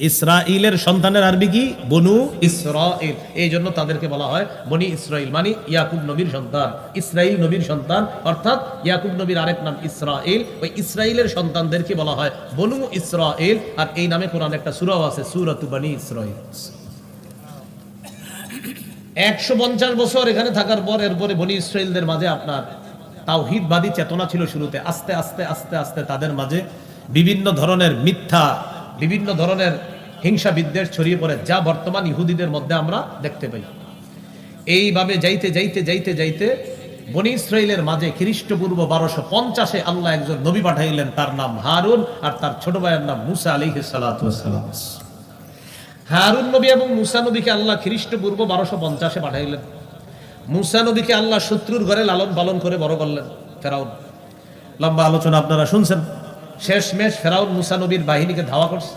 ইসরাইলের সন্তানের আরবি কি? বনু ইসরাইল। এই জন্য তাদেরকে বলা হয় বনি ইসরাইল, মানে ইয়াকুব নবীর সন্তান, ইসরাইল নবীর সন্তান। অর্থাৎ ইয়াকুব নবীর আরেক নাম ইসরাইল, ওই ইসরাইলের সন্তানদেরকে বলা হয় বনু ইসরাইল। আর এই নামে কোরআন একটা সূরাও আছে, সূরাতু বনি ইসরাইল। 150 বছর এখানে থাকার পর এরপরে বনি ইসরাইলদের মাঝে আপনার তাওহীদবাদী চেতনা ছিল শুরুতে। আস্তে আস্তে আস্তে আস্তে তাদের মাঝে বিভিন্ন ধরনের মিথ্যা, বিভিন্ন ধরনের হিংসা বিদ্বেষ ছড়িয়ে পড়ে, যা বর্তমান ইহুদিদের মধ্যে আমরা দেখতে পাই। এইভাবে যাইতে যাইতে যাইতে যাইতে বনি ইসরাইলের মাঝে খ্রিস্টপূর্ব 1250-এ আল্লাহ একজন নবী পাঠাইলেন, তার নাম হারুন, আর তার ছোট ভাইয়ের নাম মুসা আলাইহিস সালাতু ওয়াস সালাম। হারুন নবী এবং মুসা নবীকে আল্লাহ খ্রিস্টপূর্ব 1250-এ পাঠাইলেন। মুসা নবীকে আল্লাহ শত্রুর ঘরে লালন পালন করে বড় করলেন ফেরাউন। লম্বা আলোচনা আপনারা শুনছেন। শেষমেশ ফেরাউন মুসা নবীর বাহিনীকে ধাওয়া করছে।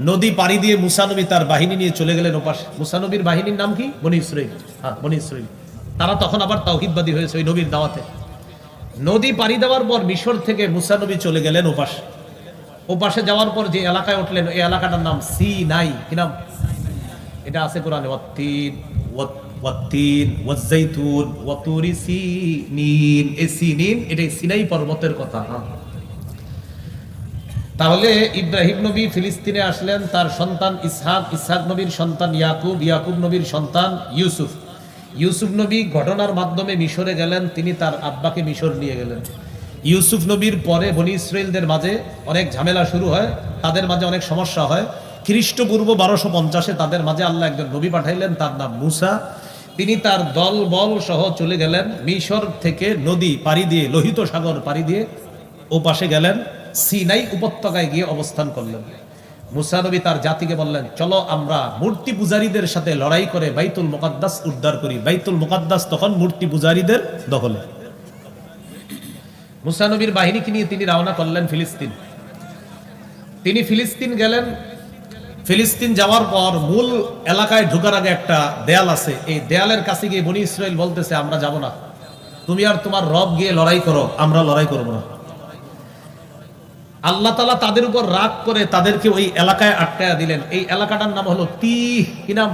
নদী পাড়ি দিয়ে মুসা নবী তার বাহিনী নিয়ে চলে গেলেন ওপাশে। মুসা নবীর বাহিনীর নাম কি? বনি ইসরাইল। হ্যাঁ, বনি ইসরাইল। তারা তখন আবার তাওহীদবাদী হয়েছে ওই নবীর দাওয়াতে। নদী পাড়ি দেওয়ার পর মিশর থেকে মুসা নবী চলে গেলেন ওপাশে। ওপাশে যাওয়ার পর যে এলাকায় উঠলেন, এই এলাকাটার নাম সিনাই। কি নাম? এটা আছে কোরআনে, ওয়াত্তিন ওয়াজ্জাইতুন ওয়াতুরি সিনিন। এই সিনিন, এটা সিনাই পর্বতের কথা। তাহলে ইব্রাহিম নবী ফিলিস্তিনে আসলেন, তার সন্তান ইসহাক, ইসহাক নবীর সন্তান ইয়াকুব, ইয়াকুব নবীর সন্তান ইউসুফ। ইউসুফ নবী ঘটনার মাধ্যমে মিশরে গেলেন, তিনি তার আব্বাকে মিশর নিয়ে গেলেন। ইউসুফ নবীর পরে বনি ইসরাইলদের মাঝে অনেক ঝামেলা শুরু হয়, তাদের মাঝে অনেক সমস্যা হয়। খ্রিস্টপূর্ব 1250-এ তাদের মাঝে আল্লাহ একজন নবী পাঠাইলেন, তার নাম মুসা। তিনি তার দল বল সহ চলে গেলেন মিশর থেকে, নদী পাড়ি দিয়ে, লোহিত সাগর পাড়ি দিয়ে ও পাশে গেলেন, সিনাই উপত্যকায় গিয়ে অবস্থান করলেন। মুসা নবী তার জাতিকে বললেন, চলো আমরা মূর্তি পূজারীদের সাথে লড়াই করে বাইতুল মুকাদ্দাস উদ্ধার করি। বাইতুল মুকাদ্দাস তখন মূর্তি পূজারীদের দখলে। মুসা নবীর বাহিনীকে নিয়ে তিনি রওনা করলেন ফিলিস্তিন। তিনি ফিলিস্তিন গেলেন। ফিলিস্তিন যাওয়ার পর মূল এলাকায় ঢোকার আগে একটা দেয়াল আছে, এই দেয়ালের কাছে গিয়ে বনি ইসরাইল বলতেছে, আমরা যাব না, তুমি আর তোমার রব গিয়ে লড়াই করো, আমরা লড়াই করব না। আল্লাহ তাআলা তাদের উপর রাগ করে তাদেরকে ওই এলাকায় আটকায়া দিলেন। এই এলাকাটার নাম হলো তিহ। কি নাম?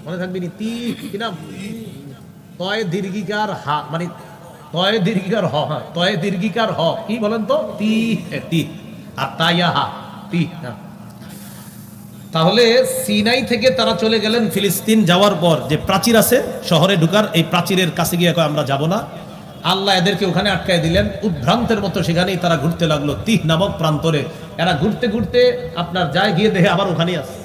মনে থাকবে নি? তিহ। কি নাম? তয় দীর্ঘিকার হা, মানে তয় দীর্ঘিকার হ। হ্যাঁ, তয় দীর্ঘিকার হ। কি বলেন তো? তিহ। তিহ আর তাইয়া হা, তিহ। তাহলে সিনাই থেকে তারা চলে গেলেন ফিলিস্তিন। যাওয়ার পর যে প্রাচীর আছে শহরে ঢুকার, এই প্রাচীরের কাছে গিয়ে আমরা যাব না। আল্লাহ এদেরকে ওখানে আটকায় দিলেন। উদ্ভ্রান্তের মতো সেখানেই তারা ঘুরতে লাগলো, তিহ নামক প্রান্তরে। এরা ঘুরতে ঘুরতে আপনার যায়, গিয়ে দেখে আবার ওখানেই আছে,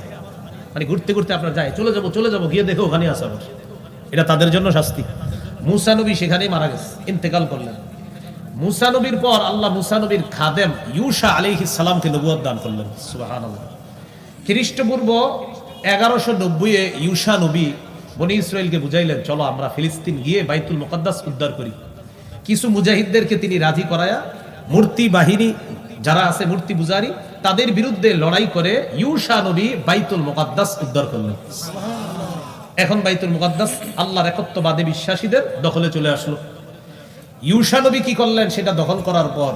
মানে ঘুরতে ঘুরতে আপনার যায়, চলে যাবো, গিয়ে দেখে ওখানেই আছে আবার। এটা তাদের জন্য শাস্তি। মুসা নবী সেখানেই মারা গেছে, ইন্তেকাল করলেন। মুসা নবীর পর আল্লাহ মুসা নবীর খাদেম ইউশা আলাইহিস সালামকে নবুয়ত দান করলেন। সুবহানাল্লাহ। খ্রিস্টপূর্ব 1190-এ ইউশা নবী বনি ইসরাইলকে বুঝাইলেন, চলো আমরা ফিলিস্তিন গিয়ে বাইতুল মুকাদ্দাস উদ্ধার করি। কিছু মুজাহিদদেরকে তিনি রাজি করায়া মূর্তি বাহিনী যারা আছে, মূর্তি পূজারী, তাদের বিরুদ্ধে লড়াই করে ইউশা নবী বাইতুল মুকাদ্দাস উদ্ধার করলেন। এখন বাইতুল মুকাদ্দাস আল্লাহর একত্ববাদে বিশ্বাসীদের দখলে চলে আসলো। ইউশা নবী কি করলেন, সেটা দখল করার পর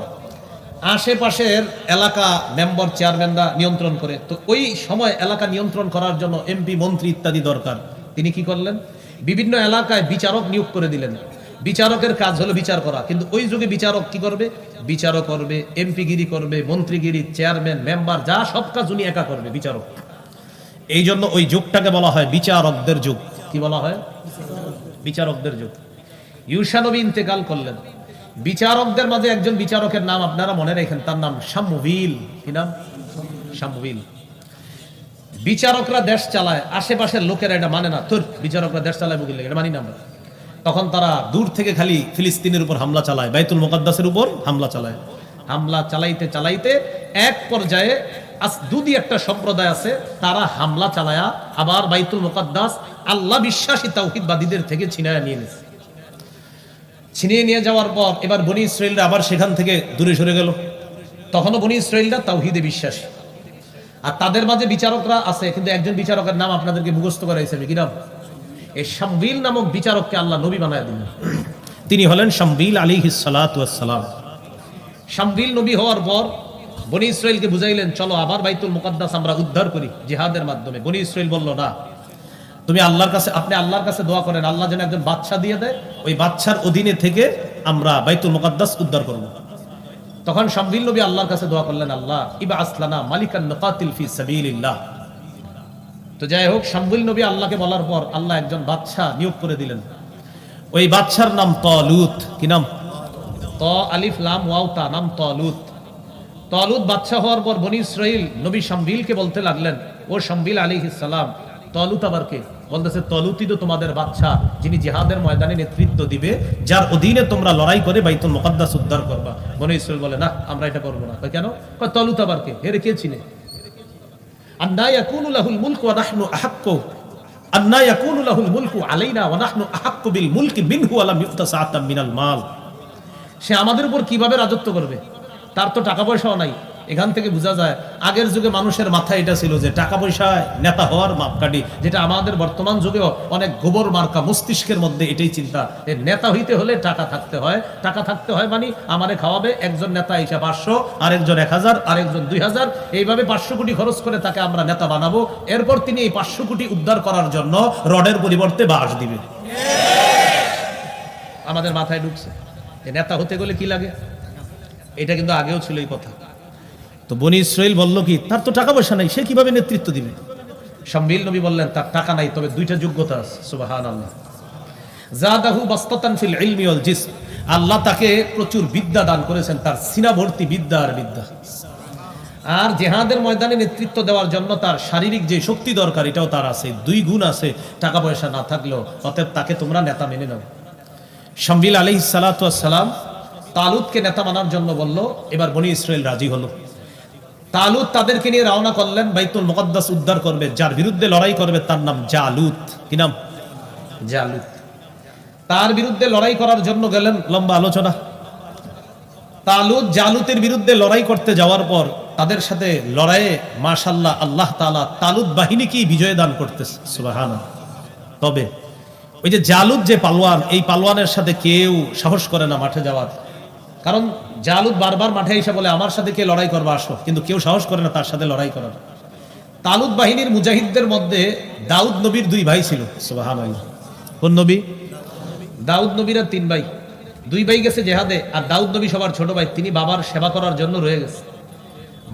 আশেপাশের এলাকা মেম্বার চেয়ারম্যানরা নিয়ন্ত্রণ করে। তো ওই সময় এলাকা নিয়ন্ত্রণ করার জন্য এমপি মন্ত্রী ইত্যাদি দরকার। তিনি কি করলেন, বিভিন্ন এলাকায় বিচারক নিয়োগ করে দিলেন। বিচারকের কাজ হলো বিচার করা, কিন্তু ওই যুগে বিচারক কি করবে, বিচারক করবে, এমপিগিরি করবে, মন্ত্রীগিরি, চেয়ারম্যান মেম্বার যা সব কাজ উনি একা করবে, বিচারক। এই জন্য ওই যুগটাকে বলা হয় বিচারকদের যুগ। কি বলা হয়, বিচারকদের যুগ। ইউশা নবী ইন্তেকাল করলেন। বিচারকদের মাঝে একজন বিচারকের নাম আপনারা মনে রাখেন, তার নাম শামুবিল। কি নাম, শামুবিল। বিচারকরা দেশ চালায়, আশেপাশের লোকেরা এটা মানে না, তোর বিচারকরা দেশ চালায় বুঝলে এটা মানি না আমরা। তখন তারা দূর থেকে খালি ফিলিস্তিনের উপর হামলা চালায়, বাইতুল মুকাদ্দাসের উপর হামলা চালায়। হামলা চালাইতে চালাইতে এক পর্যায়ে দুদি একটা সম্প্রদায় আছে, তারা হামলা চালায়া আবার বাইতুল মুকাদ্দাস আল্লাহ বিশ্বাসী তাওহীদবাদীদের থেকে ছিনায় নিয়ে নিয়েছে। ছিনিয়ে নিয়ে যাওয়ার পর এবার বনি ইসরাইলরা আবার সেখান থেকে দূরে সরে গেল। তখনও বনি ইসরাইলরা তাওহীদে বিশ্বাসী, আর তাদের মাঝে বিচারকরা আছে, কিন্তু একজন বিচারকের নাম আপনাদেরকে মুখস্থ করাইছে। আমি কি নাম, এই শামবিল নামক বিচারককে আল্লাহ নবী বানায় দিলেন। তিনি হলেন শামবিল আলাইহিস সালাতু ওয়াস সালাম। শামবিল নবী হওয়ার পর বনি ইসরাইলকে বুঝাইলেন, চলো আবার বাইতুল মুকাদ্দাস আমরা উদ্ধার করি জিহাদের মাধ্যমে। বনি ইসরাইল বলল, না, তুমি আল্লাহর কাছে, আপনি আল্লাহর কাছে দোয়া করেন, আল্লাহ যেন একজন বাদশা দিয়ে দেয়, ওই বাদশার অধীনে থেকে আমরা বাইতুল মুকাদ্দাস উদ্ধার করব। তখন শামবিল নবী আল্লাহর কাছে দোয়া করলেন, আল্লাহ ইবআস লানা মালিকান নুকাতিল ফি সাবিলিল্লাহ। তো যাই হোক, শামবিল নবী আল্লাহকে বলার পর আল্লাহ একজন বাদশা নিয়োগ করে দিলেন। ওই বাদশার নাম তালুত। কি নাম, ত আলিফ লাম ওয়াও তা, নাম তালুত। তালুত বাদশা হওয়ার পর বনি ইসরাইল নবী শামবিলকে বলতে লাগলেন, ও শামবিল আলাইহিস সালাম, তালুত আবার কে? বলতেছে, তালুতই তো তোমাদের বাদশা, যিনি জিহাদের ময়দানে নেতৃত্ব দিবে, যার অধীনে তোমরা লড়াই করে বাইতুল মুকাদ্দাস উদ্ধার করবা। বনি ইসরাইল বলে, না, আমরা এটা করব না। কেন? তালুত আবার কে? এর কে চিনে? আন্না ইয়াকুনু লাহুল মুলকু ওয়া নাহনু আহাক্কু, আন্না ইয়াকুনু লাহুল মুলকু আলাইনা ওয়া নাহনু আহাক্কু বিল মুলকি মিনহু ওয়া লাম ইউতা সাআতাম মিনাল মাল। সে আমাদের উপর কিভাবে রাজত্ব করবে? তার তো টাকা পয়সাও নাই। এখান থেকে বোঝা যায় আগের যুগে মানুষের মাথায় এটা ছিল যে টাকা পয়সায় নেতা হওয়ার মাপকাঠি, যেটা আমাদের বর্তমান যুগেও অনেক গোবর মার্কা মস্তিষ্কের মধ্যে এটাই চিন্তা, নেতা হইতে হলে টাকা থাকতে হয়। টাকা থাকতে হয় মানে আমারে খাওয়াবে একজন নেতা এসে 500, আরেকজন 1000, আরেকজন 2000, এইভাবে 500 কোটি খরচ করে তাকে আমরা নেতা বানাবো। এরপর তিনি এই 500 কোটি উদ্ধার করার জন্য রডের পরিবর্তে বাঁশ দিবে। আমাদের মাথায় ঢুকছে নেতা হতে গেলে কি লাগে, এটা কিন্তু আগেও ছিল এই কথা। তো বনি ইসরাইল বলল কি, তার তো টাকা পয়সা নাই, সে কিভাবে নেতৃত্ব দিবে? শামবিল নবী বললেন, তার টাকা নাই, তবে দুইটা যোগ্যতা আছে। সুবহানাল্লাহ। জাদাহু বাসতাতান ফিল ইলমি ওয়াল জিসম, আল্লাহ তাকে প্রচুর বিদ্যা দান করেছেন, তার সিনা ভর্তি বিদ্যা আর বিদ্যা। আর জিহাদের ময়দানে নেতৃত্ব দেওয়ার জন্য তার শারীরিক যে শক্তি দরকার, এটাও তার আছে। দুই গুণ আছে, টাকা পয়সা না থাকলেও। অতএব তাকে তোমরা নেতা মেনে নাও। শামবিল আলাইহিস সালাতু ওয়াস সালাম তালুতকে নেতা মানার জন্য বলল। এবার বনি ইসরাইল রাজি হলো। তালুত তাদেরকে নিয়ে রওনা করলেন, বাইতুল মুকাদ্দাস উদ্ধার করবে। যার বিরুদ্ধে লড়াই করবে তার নাম জালুত। কি নাম? জালুত। তার বিরুদ্ধে লড়াই করার জন্য গেলেন, লম্বা আলোচনা। তালুত জালুতের বিরুদ্ধে লড়াই করতে যাওয়ার পর তাদের সাথে লড়াইয়ে মাশাআল্লাহ আল্লাহ তাআলা তালুত বাহিনীকেই বিজয় দান করতেছে। সুবহানাল্লাহ। তবে ওই যে জালুত যে পালোয়ান, এই পালোয়ানের সাথে কেউ সাহস করে না মাঠে যাওয়ার। কারণ জালুত বারবার মাঠে এসে বলে, আমার সাথে কে লড়াই করবে আসো, কিন্তু কেউ সাহস করে না তার সাথে লড়াই করার। তালুত বাহিনীর মুজাহিদদের মধ্যে দাউদ নবীর 2 ভাই ছিল। সুবহানাল্লাহ। কোন নবী? দাউদ নবীর 3 ভাই। 2 ভাই গেছে জেহাদে, আর দাউদ নবী সবার ছোট ভাই, তিনি বাবার সেবা করার জন্য রয়ে গেছে।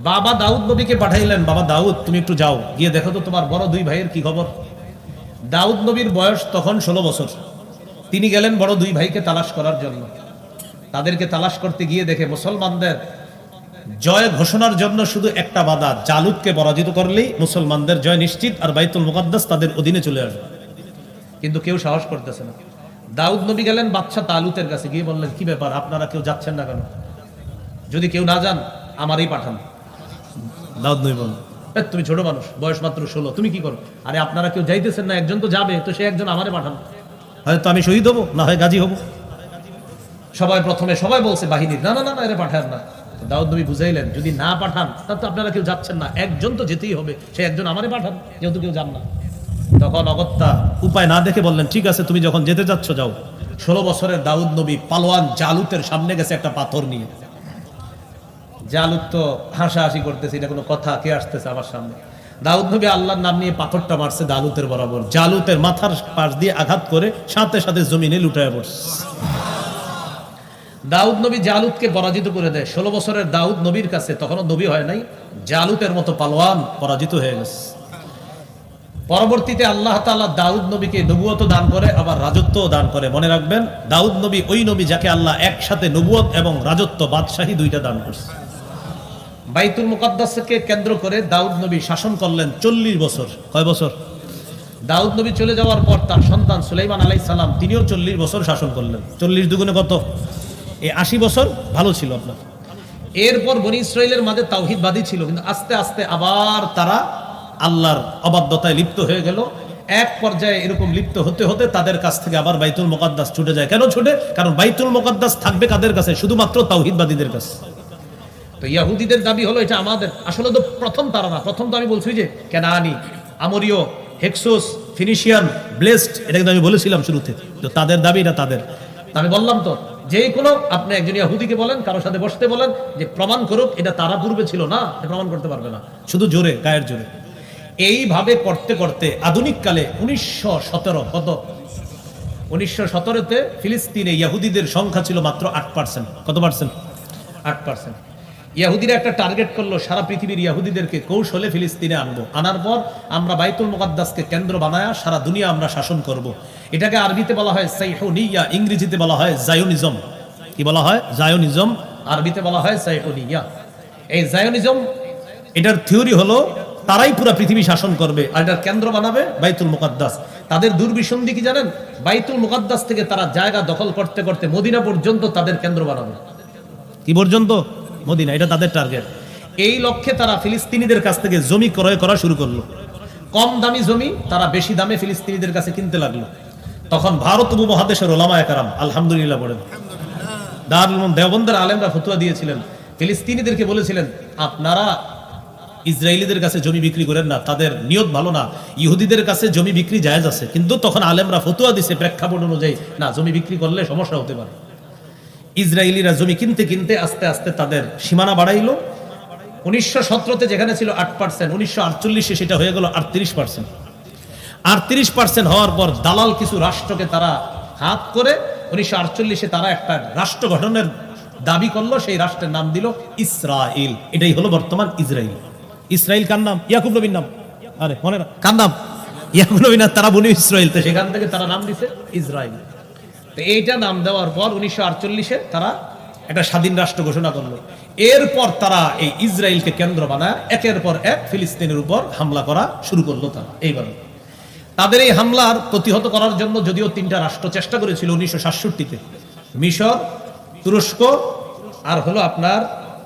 বাবা দাউদ নবীকে পাঠাইলেন, বাবা দাউদ তুমি একটু যাও, গিয়ে দেখো তো তোমার বড় 2 ভাইয়ের কি খবর। দাউদ নবীর বয়স তখন 16 বছর। তিনি গেলেন বড় 2 ভাইকে তালাশ করার জন্য। তাদেরকে তালাশ করতে গিয়ে দেখে মুসলমানদের জয় ঘোষণার জন্য শুধু একটা বাধা, জালুতকে পরাজিত করলেই মুসলমানদের জয় নিশ্চিত, আর বাইতুল মুকাদ্দাস তাদের অধীনে চলে আসবে। কিন্তু কেউ সাহস করতেছে না। দাউদ নবী গেলেন বাদশা তালুতের কাছে, গিয়ে বললেন, কি ব্যাপার, আপনারা কেউ যাচ্ছেন না কেন? যদি কেউ না যান আমারই পাঠান। দাউদ নবী বললেন, তুমি ছোট মানুষ, বয়স মাত্র 16, তুমি কি করো? আরে আপনারা কেউ যাইতেছেন না, একজন তো যাবে, তো সে একজন আমারে পাঠান, হয়তো আমি শহীদ হবো, না হয় গাজী হবো। সবাই প্রথমে সবাই বলছে বাহিনীর, না না না না, এরা পাঠান না। দাউদ নবী বুঝাইলেন, যদি না পাঠান তাহলে তো আপনারা কেউ যাচ্ছেন না, একজন তো যেতেই হবে, সে একজন আমারে পাঠান, যেহেতু কেউ যান না। তখন অগত্যা উপায় না দেখে বললেন, ঠিক আছে তুমি যখন যেতে যাচ্ছ যাও। 16 বছরের দাউদ নবী পালোয়ান জালুতের সামনে গেছে একটা পাথর নিয়ে। জালুত তো হাসাহাসি করতেছে, এটা কোনো কথা, কে আসতেছে আমার সামনে। দাউদ নবী আল্লাহর নাম নিয়ে পাথরটা মারছে জালুতের বরাবর, জালুতের মাথার পাশ দিয়ে আঘাত করে সাথে সাথে জমিনে লুটায় পড়ছে। দাউদ নবী জালুতকে পরাজিত করে দেয়। 16 বছরের দাউদ নবীর কাছে তখনও নবী হয় নাই, জালুতের মতো পালোয়ান পরাজিত হয়ে গেছে। পরবর্তীতে আল্লাহ তাআলা দাউদ নবীকে নবুয়ত দান করে, আবার রাজত্ব দান করে। মনে রাখবেন, দাউদ নবী ওই নবী যাকে আল্লাহ একসাথে নবুয়ত এবং রাজত্ব, বাদশাহী দুইটা দান করছে। বাইতুল মুকাদ্দাসকে কেন্দ্র করে দাউদ নবী শাসন করলেন 40 বছর। কয় বছর? দাউদ নবী চলে যাওয়ার পর তার সন্তান সুলাইমান আলাইহিস সালাম, তিনিও 40 বছর শাসন করলেন। 40 দুগুণে কত? এই 80 বছর ভালো ছিল আপনার। এরপর বনী ইসরাইলের মাঝে তাওহীদবাদী ছিল, কিন্তু আস্তে আস্তে আবার তারা আল্লাহর অবাধ্যতায় লিপ্ত হয়ে গেল। এক পর্যায়ে এরকম লিপ্ত হতে হতে তাদের কাছ থেকে আবার বাইতুল মুকাদ্দাস ছুটে যায়। কেন ছুটে? কারণ বাইতুল মুকাদ্দাস থাকবে কাদের কাছে? শুধুমাত্র তাওহীদবাদীদের কাছে। তো ইহুদিদের দাবি হলো এটা আমাদের। আসলে তো প্রথম তারা না, প্রথম তো আমি বলছি যে কেনানি, আমরীয়, হেক্সোস, ফিনিশিয়ান, ব্লেসড, এটা কিন্তু আমি বলেছিলাম শুরুতে। তো তাদের দাবি এটা তাদের। আমি বললাম তো, যে কোনো আপনি একজন ইহুদিকে বলেন, কারোর সাথে বসতে বলেন যে প্রমাণ করুক এটা তারা পূর্বে ছিল না, প্রমাণ করতে পারবে না, শুধু জোরে, গায়ের জোরে। এইভাবে করতে করতে আধুনিক কালে 1917তে ফিলিস্তিনে ইহুদিদের সংখ্যা ছিল মাত্র 8%। কত পার্সেন্ট? 8%। ইহুদিরা একটা টার্গেট করলো, সারা পৃথিবীর ইহুদিদেরকে কৌশলে ফিলিস্তিনে আনবো, আনার পর আমরা বাইতুল মুকাদ্দাসকে কেন্দ্র বানায়া সারা দুনিয়া আমরা শাসন করব। এটাকে আরবিতে বলা হয় সাইহুনিয়া, ইংরেজিতে বলা হয় জায়োনিজম। কি বলা হয়? জায়োনিজম। আরবিতে বলা হয় সাইহুনিয়া। এই জায়োনিজম, এটার থিওরি হলো তারাই পুরো পৃথিবী শাসন করবে, আর এটার কেন্দ্র বানাবে বাইতুল মুকাদ্দাস। তাদের দুর্বিসন্ধি কি জানেন? বাইতুল মুকাদ্দাস থেকে তারা জায়গা দখল করতে করতে মদিনা পর্যন্ত তাদের কেন্দ্র বানাবে। কি পর্যন্ত? মদিনা। এটা তাদের টার্গেট। এই লক্ষ্যে তারা ফিলিস্তিনিদের কাছ থেকে জমি ক্রয় করা শুরু করলো। কম দামি জমি তারা বেশি দামে ফিলিস্তিনিদের কাছে কিনতে লাগলো। তখন ভারত উপমহাদেশের ওলামায়ে কেরাম, আলহামদুলিল্লাহ বলেন, দারুল উলুম দেওবন্দের আলেমরা ফতোয়া দিয়েছিলেন, ফিলিস্তিনিদেরকে বলেছিলেন আপনারা ইসরায়েলিদের কাছে জমি বিক্রি করেন না, তাদের নিয়ত ভালো না। ইহুদিদের কাছে জমি বিক্রি জায়েজ আছে, কিন্তু তখন আলেমরা ফতোয়া দিছে প্রেক্ষাপট অনুযায়ী, না, জমি বিক্রি করলে সমস্যা হতে পারে। ইসরায়েলিরা জমি কিনতে কিনতে আস্তে আস্তে তাদের সীমানা বাড়াইলো। 1917তে যেখানে ছিল 8%, 1948-এ সেটা হয়ে গেল 38%। 38% হওয়ার পর দালাল কিছু রাষ্ট্রকে তারা হাত করে 1948-এ তারা একটা রাষ্ট্র গঠনের দাবি করলো। সেই রাষ্ট্রের নাম দিল ইসরায়েল। এটাই হলো বর্তমান ইসরায়েল। ইসরায়েল কার নাম? ইয়াকুব নবীর নাম। আরে মনে না, কার নাম? ইয়াকুব নবী না, তারা বনি ইসরায়েল, তো সেখান থেকে তারা নাম দিছে ইসরায়েল। তো এইটা নাম দেওয়ার পর 1948-এ তারা একটা স্বাধীন রাষ্ট্র ঘোষণা করলো। এরপর তারা এই ইসরায়েলকে কেন্দ্র বানায় একের পর এক ফিলিস্তিনের উপর হামলা করা শুরু করলো। তারা এইবার তাদের এই হামলার প্রতিহত করার জন্য যদিও 3টা রাষ্ট্র চেষ্টা করেছিল 1967-তে, মিশর, তুরস্ক আর হলো আপনার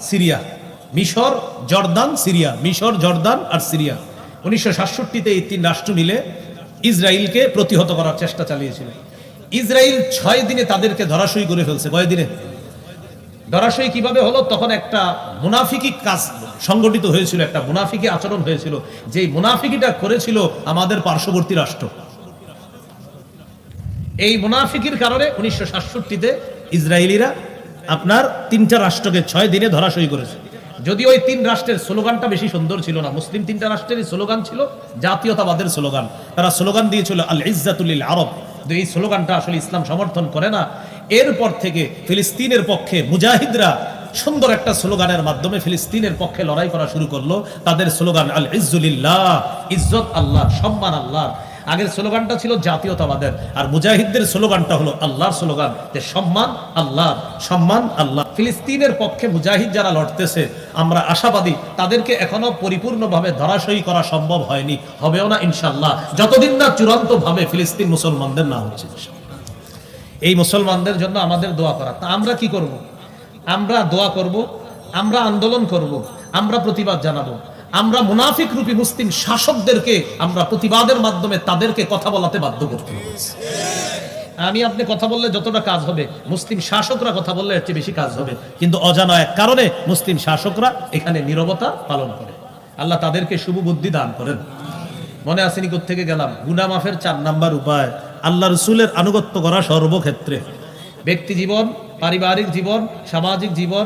সিরিয়া। মিশর, জর্দান, সিরিয়া। মিশর, জর্দান আর সিরিয়া। 1967-তে এই 3 রাষ্ট্র মিলে ইসরায়েলকে প্রতিহত করার চেষ্টা চালিয়েছিল। ইসরায়েল 6 দিনে তাদেরকে ধরাশয়ী করে ফেলছে। কয় দিনে? ধরাশয়ী কিভাবে হলো? তখন একটা মুনাফিকি কাজ সংগঠিত হয়েছিল, একটা মুনাফিকি আচরণ হয়েছিল, যে মুনাফিকিটা করেছিল আমাদের পার্শ্ববর্তী রাষ্ট্র। এই মুনাফিকির কারণে 1967-তে ইসরায়েলিরা আপনার 3টা রাষ্ট্রকে 6 দিনে ধরাশয়ী করেছে। যদি ওই 3 রাষ্ট্রের স্লোগানটা বেশি সুন্দর ছিল না, মুসলিম 3টা রাষ্ট্রেরই স্লোগান ছিল জাতীয়তাবাদের স্লোগান। তারা স্লোগান দিয়েছিল আল ইজ্জাতুল লিল আরব। এই স্লোগানটা আসলে ইসলাম সমর্থন করে না। এরপর থেকে ফিলিস্তিনের পক্ষে মুজাহিদরা সুন্দর একটা স্লোগানের মাধ্যমে ফিলিস্তিনের পক্ষে লড়াই করা শুরু করলো। তাদের স্লোগান আল ইজ্জুলিল্লাহ, ইজ্জত আল্লাহ, সম্মান আল্লাহ। আগের স্লোগানটা ছিল জাতীয়তাবাদের, আর মুজাহিদদের স্লোগানটা হলো আল্লাহর স্লোগান, যে সম্মান আল্লাহ, সম্মান আল্লাহ। ফিলিস্তিনের পক্ষে মুজাহিদ যারা লড়তেছে, আমরা আশাবাদী তাদেরকে এখনো পরিপূর্ণভাবে ধরাশয়ী করা সম্ভব হয়নি, হবেও না ইনশাআল্লাহ, যতদিন না চূড়ান্ত ভাবে ফিলিস্তিন মুসলমানদের না হচ্ছে। এই মুসলমানদের জন্য আমাদের দোয়া করা। তা আমরা কি করব? আমরা দোয়া করব, আমরা আন্দোলন করব, আমরা প্রতিবাদ জানাবো। আমরা মুনাফিক রূপী মুসলিম শাসকদেরকে আমরা প্রতিবাদের মাধ্যমে তাদেরকে কথা বলাতে বাধ্য করতে হবে। আমি আপনি কথা বললে যতটা কাজ হবে, মুসলিম শাসকরা কথা বললে এর চেয়ে বেশি কাজ হবে। কিন্তু অজানা এক কারণে মুসলিম শাসকরা এখানে নীরবতা পালন করে। আল্লাহ তাদেরকে শুভ বুদ্ধি দান করেন। মনে আসেনি কোত্থেকে গেলাম? গুনাহ মাফের 4 নাম্বার উপায় আল্লাহ রসুলের আনুগত্য করা সর্বক্ষেত্রে। ব্যক্তি জীবন, পারিবারিক জীবন, সামাজিক জীবন,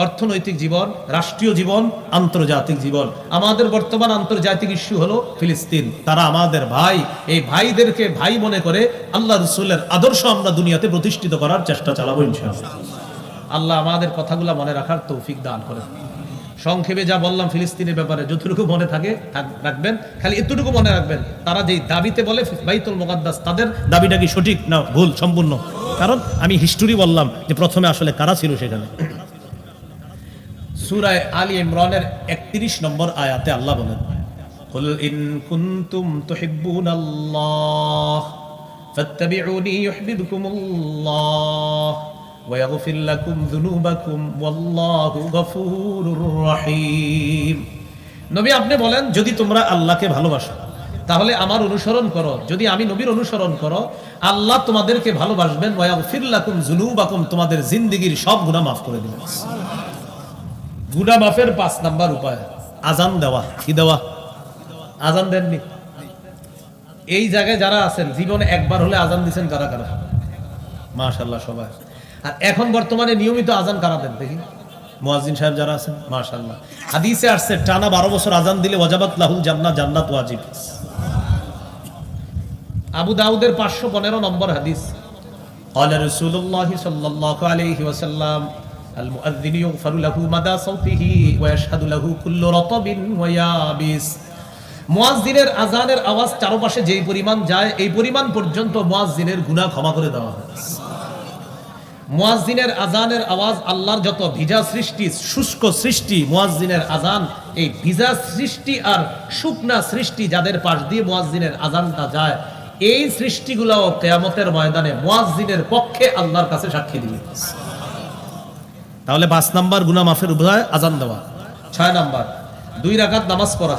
অর্থনৈতিক জীবন, রাষ্ট্রীয় জীবন, আন্তর্জাতিক জীবন। আমাদের বর্তমান আন্তর্জাতিক ইস্যু হলো ফিলিস্তিন। তারা আমাদের ভাই। এই ভাইদেরকে ভাই মনে করে আল্লাহ রসুলের আদর্শ আমরা দুনিয়াতে প্রতিষ্ঠিত করার চেষ্টা চালাবো ইনশাআল্লাহ। আল্লাহ আমাদের কথাগুলো মনে রাখার তৌফিক দান করেন। সংক্ষেপে যা বললাম ফিলিস্তিনের ব্যাপারে, যতটুকু মনে থাকে রাখবেন। খালি এতটুকু মনে রাখবেন, তারা যেই দাবিতে বলে বাইতুল মুকাদ্দাস, তাদের দাবিটা কি সঠিক না ভুল সম্পূর্ণ? কারণ আমি হিস্টোরি বললাম যে প্রথমে আসলে কারা ছিল সেখানে। সূরা আলী ইমরানের 31 নম্বর আয়াতে আল্লাহ বলেন, কুল ইন কুনতুম তুহিব্বুনাল্লাহ ফাত্তাবিউনি ইউহিব্বুকুমুল্লাহ ويغفر لكم ذنوبكم والله غفور رحيم। নবী আপনি বলেন, যদি তোমরা আল্লাহকে ভালোবাসো তাহলে আমার অনুসরণ করো। যদি আমি নবীর অনুসরণ করো, আল্লাহ তোমাদেরকে ভালোবাসবেন। ওয়াগফির লাকুম যুনুবাকুম, তোমাদের জিন্দেগীর সব গুনাহ মাফ করে দিবেন। গুনাহ মাফের 5 নাম্বার উপায় আযান দেওয়া। কি দেওয়া? আযান দেননি? এই জায়গায় যারা আছেন জীবনে একবার হলে আযান দিবেন কারা কারা? মাশাআল্লাহ সবাই। আর এখন বর্তমানে নিয়মিত আযান কারা দেন দেখি? মুয়াজ্জিন সাহেব যারা আছেন, মাশাআল্লাহ। হাদিসে আসছে টানা 12 বছর আযান দিলে ওয়াজাবাত লাহুল জান্নাহ, জান্নাত ওয়াজিব। আবু দাউদের 515 নম্বর হাদিস, قال رسول الله صلى الله عليه وسلم المؤذن يغفر له مدى صوته ويشهد له كل رطب ويابس। মুয়াজ্জিনের আযানের আওয়াজ চারপাশে যেই পরিমাণ যায়, এই পরিমাণ পর্যন্ত মুয়াজ্জিনের গুনাহ ক্ষমা করে দেওয়া হয়। মুয়াজ্জিনের আযানের আওয়াজ আল্লাহর যত ভিজা সৃষ্টি, শুষ্ক সৃষ্টি, মুয়াজ্জিনের আযান এই ভিজা সৃষ্টি আর শুকনা সৃষ্টি যাদের পাশ দিয়ে মুয়াজ্জিনের আযানটা যায়, এই সৃষ্টিগুলোও কিয়ামতের ময়দানে মুয়াজ্জিনের পক্ষে আল্লাহর কাছে সাক্ষী দিবে। তাহলে 5 নাম্বার গুনাহ মাফের উপায় আযান দেওয়া। 6 নাম্বার 2 রাকাত নামাজ পড়া।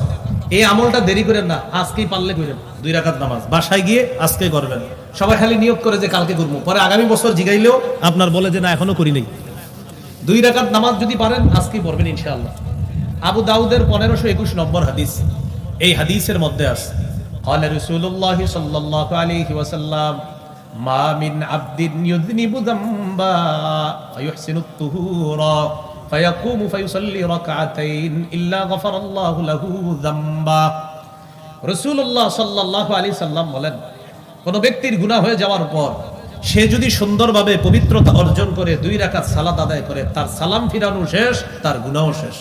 এই আমলটা দেরি করেন না, আজকেই পারলে করেন। 2 রাকাত নামাজ বাসায় গিয়ে আজকে করবেন। সবাই খালি নিয়োগ করে যে কালকে করবো, পরে আগামী বছর জিগাইলেও আপনার বলে যে না এখনো করি নাই। 2 রাকাত নামাজ যদি পারেন আজকেই পড়বেন ইনশাআল্লাহ। আবু দাউদের 1521 নম্বর হাদিস, এই হাদিসের মধ্যে আছে, قال رسول الله صلى الله عليه وسلم ما من عبد يذنب ذنبا فيحسن الطهور فيقوم فيصلي ركعتين إلا غفر الله له ذنبا। রাসূলুল্লাহ সাল্লাল্লাহু আলাইহি সাল্লাম বলেন, কোন ব্যক্তির গুনাহ হয়ে যাওয়ার পর সে যদি সুন্দরভাবে পবিত্রতা অর্জন করে 2 রাকাত সালাত আদায় করে, তার সালাম ফিরানো শেষ, তার গুনাহ শেষ।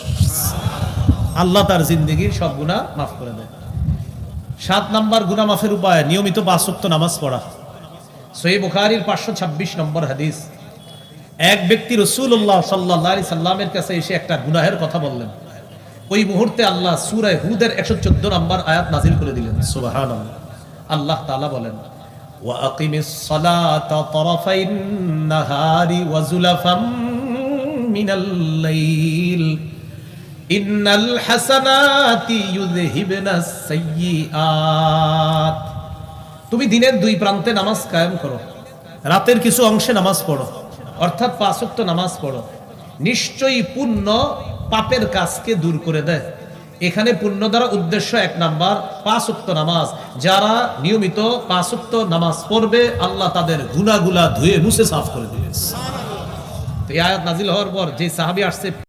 আল্লাহ তার জিন্দেগীর সব গুনাহ মাফ করে দেয়। 7 নাম্বার গুনাহ মাফের উপায় নিয়মিত 5 ওয়াক্ত নামাজ পড়া। সহিহ বুখারীর 526 নম্বর হাদিস, এক ব্যক্তি রাসূলুল্লাহ সাল্লাল্লাহু আলাইহি সাল্লামের কাছে এসে একটা গুনাহের কথা বললেন। ওই মুহূর্তে আল্লাহ সূরা হুদের 114 নম্বর আয়াত নাযিল করে দিলেন। সুবহানাল্লাহ। আল্লাহ তাআলা বলেন, ওয়া আকিমিস সালাতা তারাফাইন নাহারি ওয়া যুলাফাম মিনাল লাইল ইন্নাল হাসানাতি ইউযহিবনাস সাইয়্যাত। তুমি দিনের 2 প্রান্তে নামাজ কায়েম করো, রাতের কিছু অংশে নামাজ পড়ো, অর্থাৎ 5 ওয়াক্ত নামাজ পড়ো। নিশ্চয়ই পুণ্য পাপের কাজকে দূর করে দেয়। এখানে পুণ্য দ্বারা উদ্দেশ্য 1 নাম্বার 5 ওয়াক্ত নামাজ। যারা নিয়মিত 5 ওয়াক্ত নামাজ পড়বে, আল্লাহ তাদের গুনাহগুলা ধুয়ে মুছে সাফ করে দিবে। তো এই আয়াত নাযিল হওয়ার পর যে সাহাবী আসছে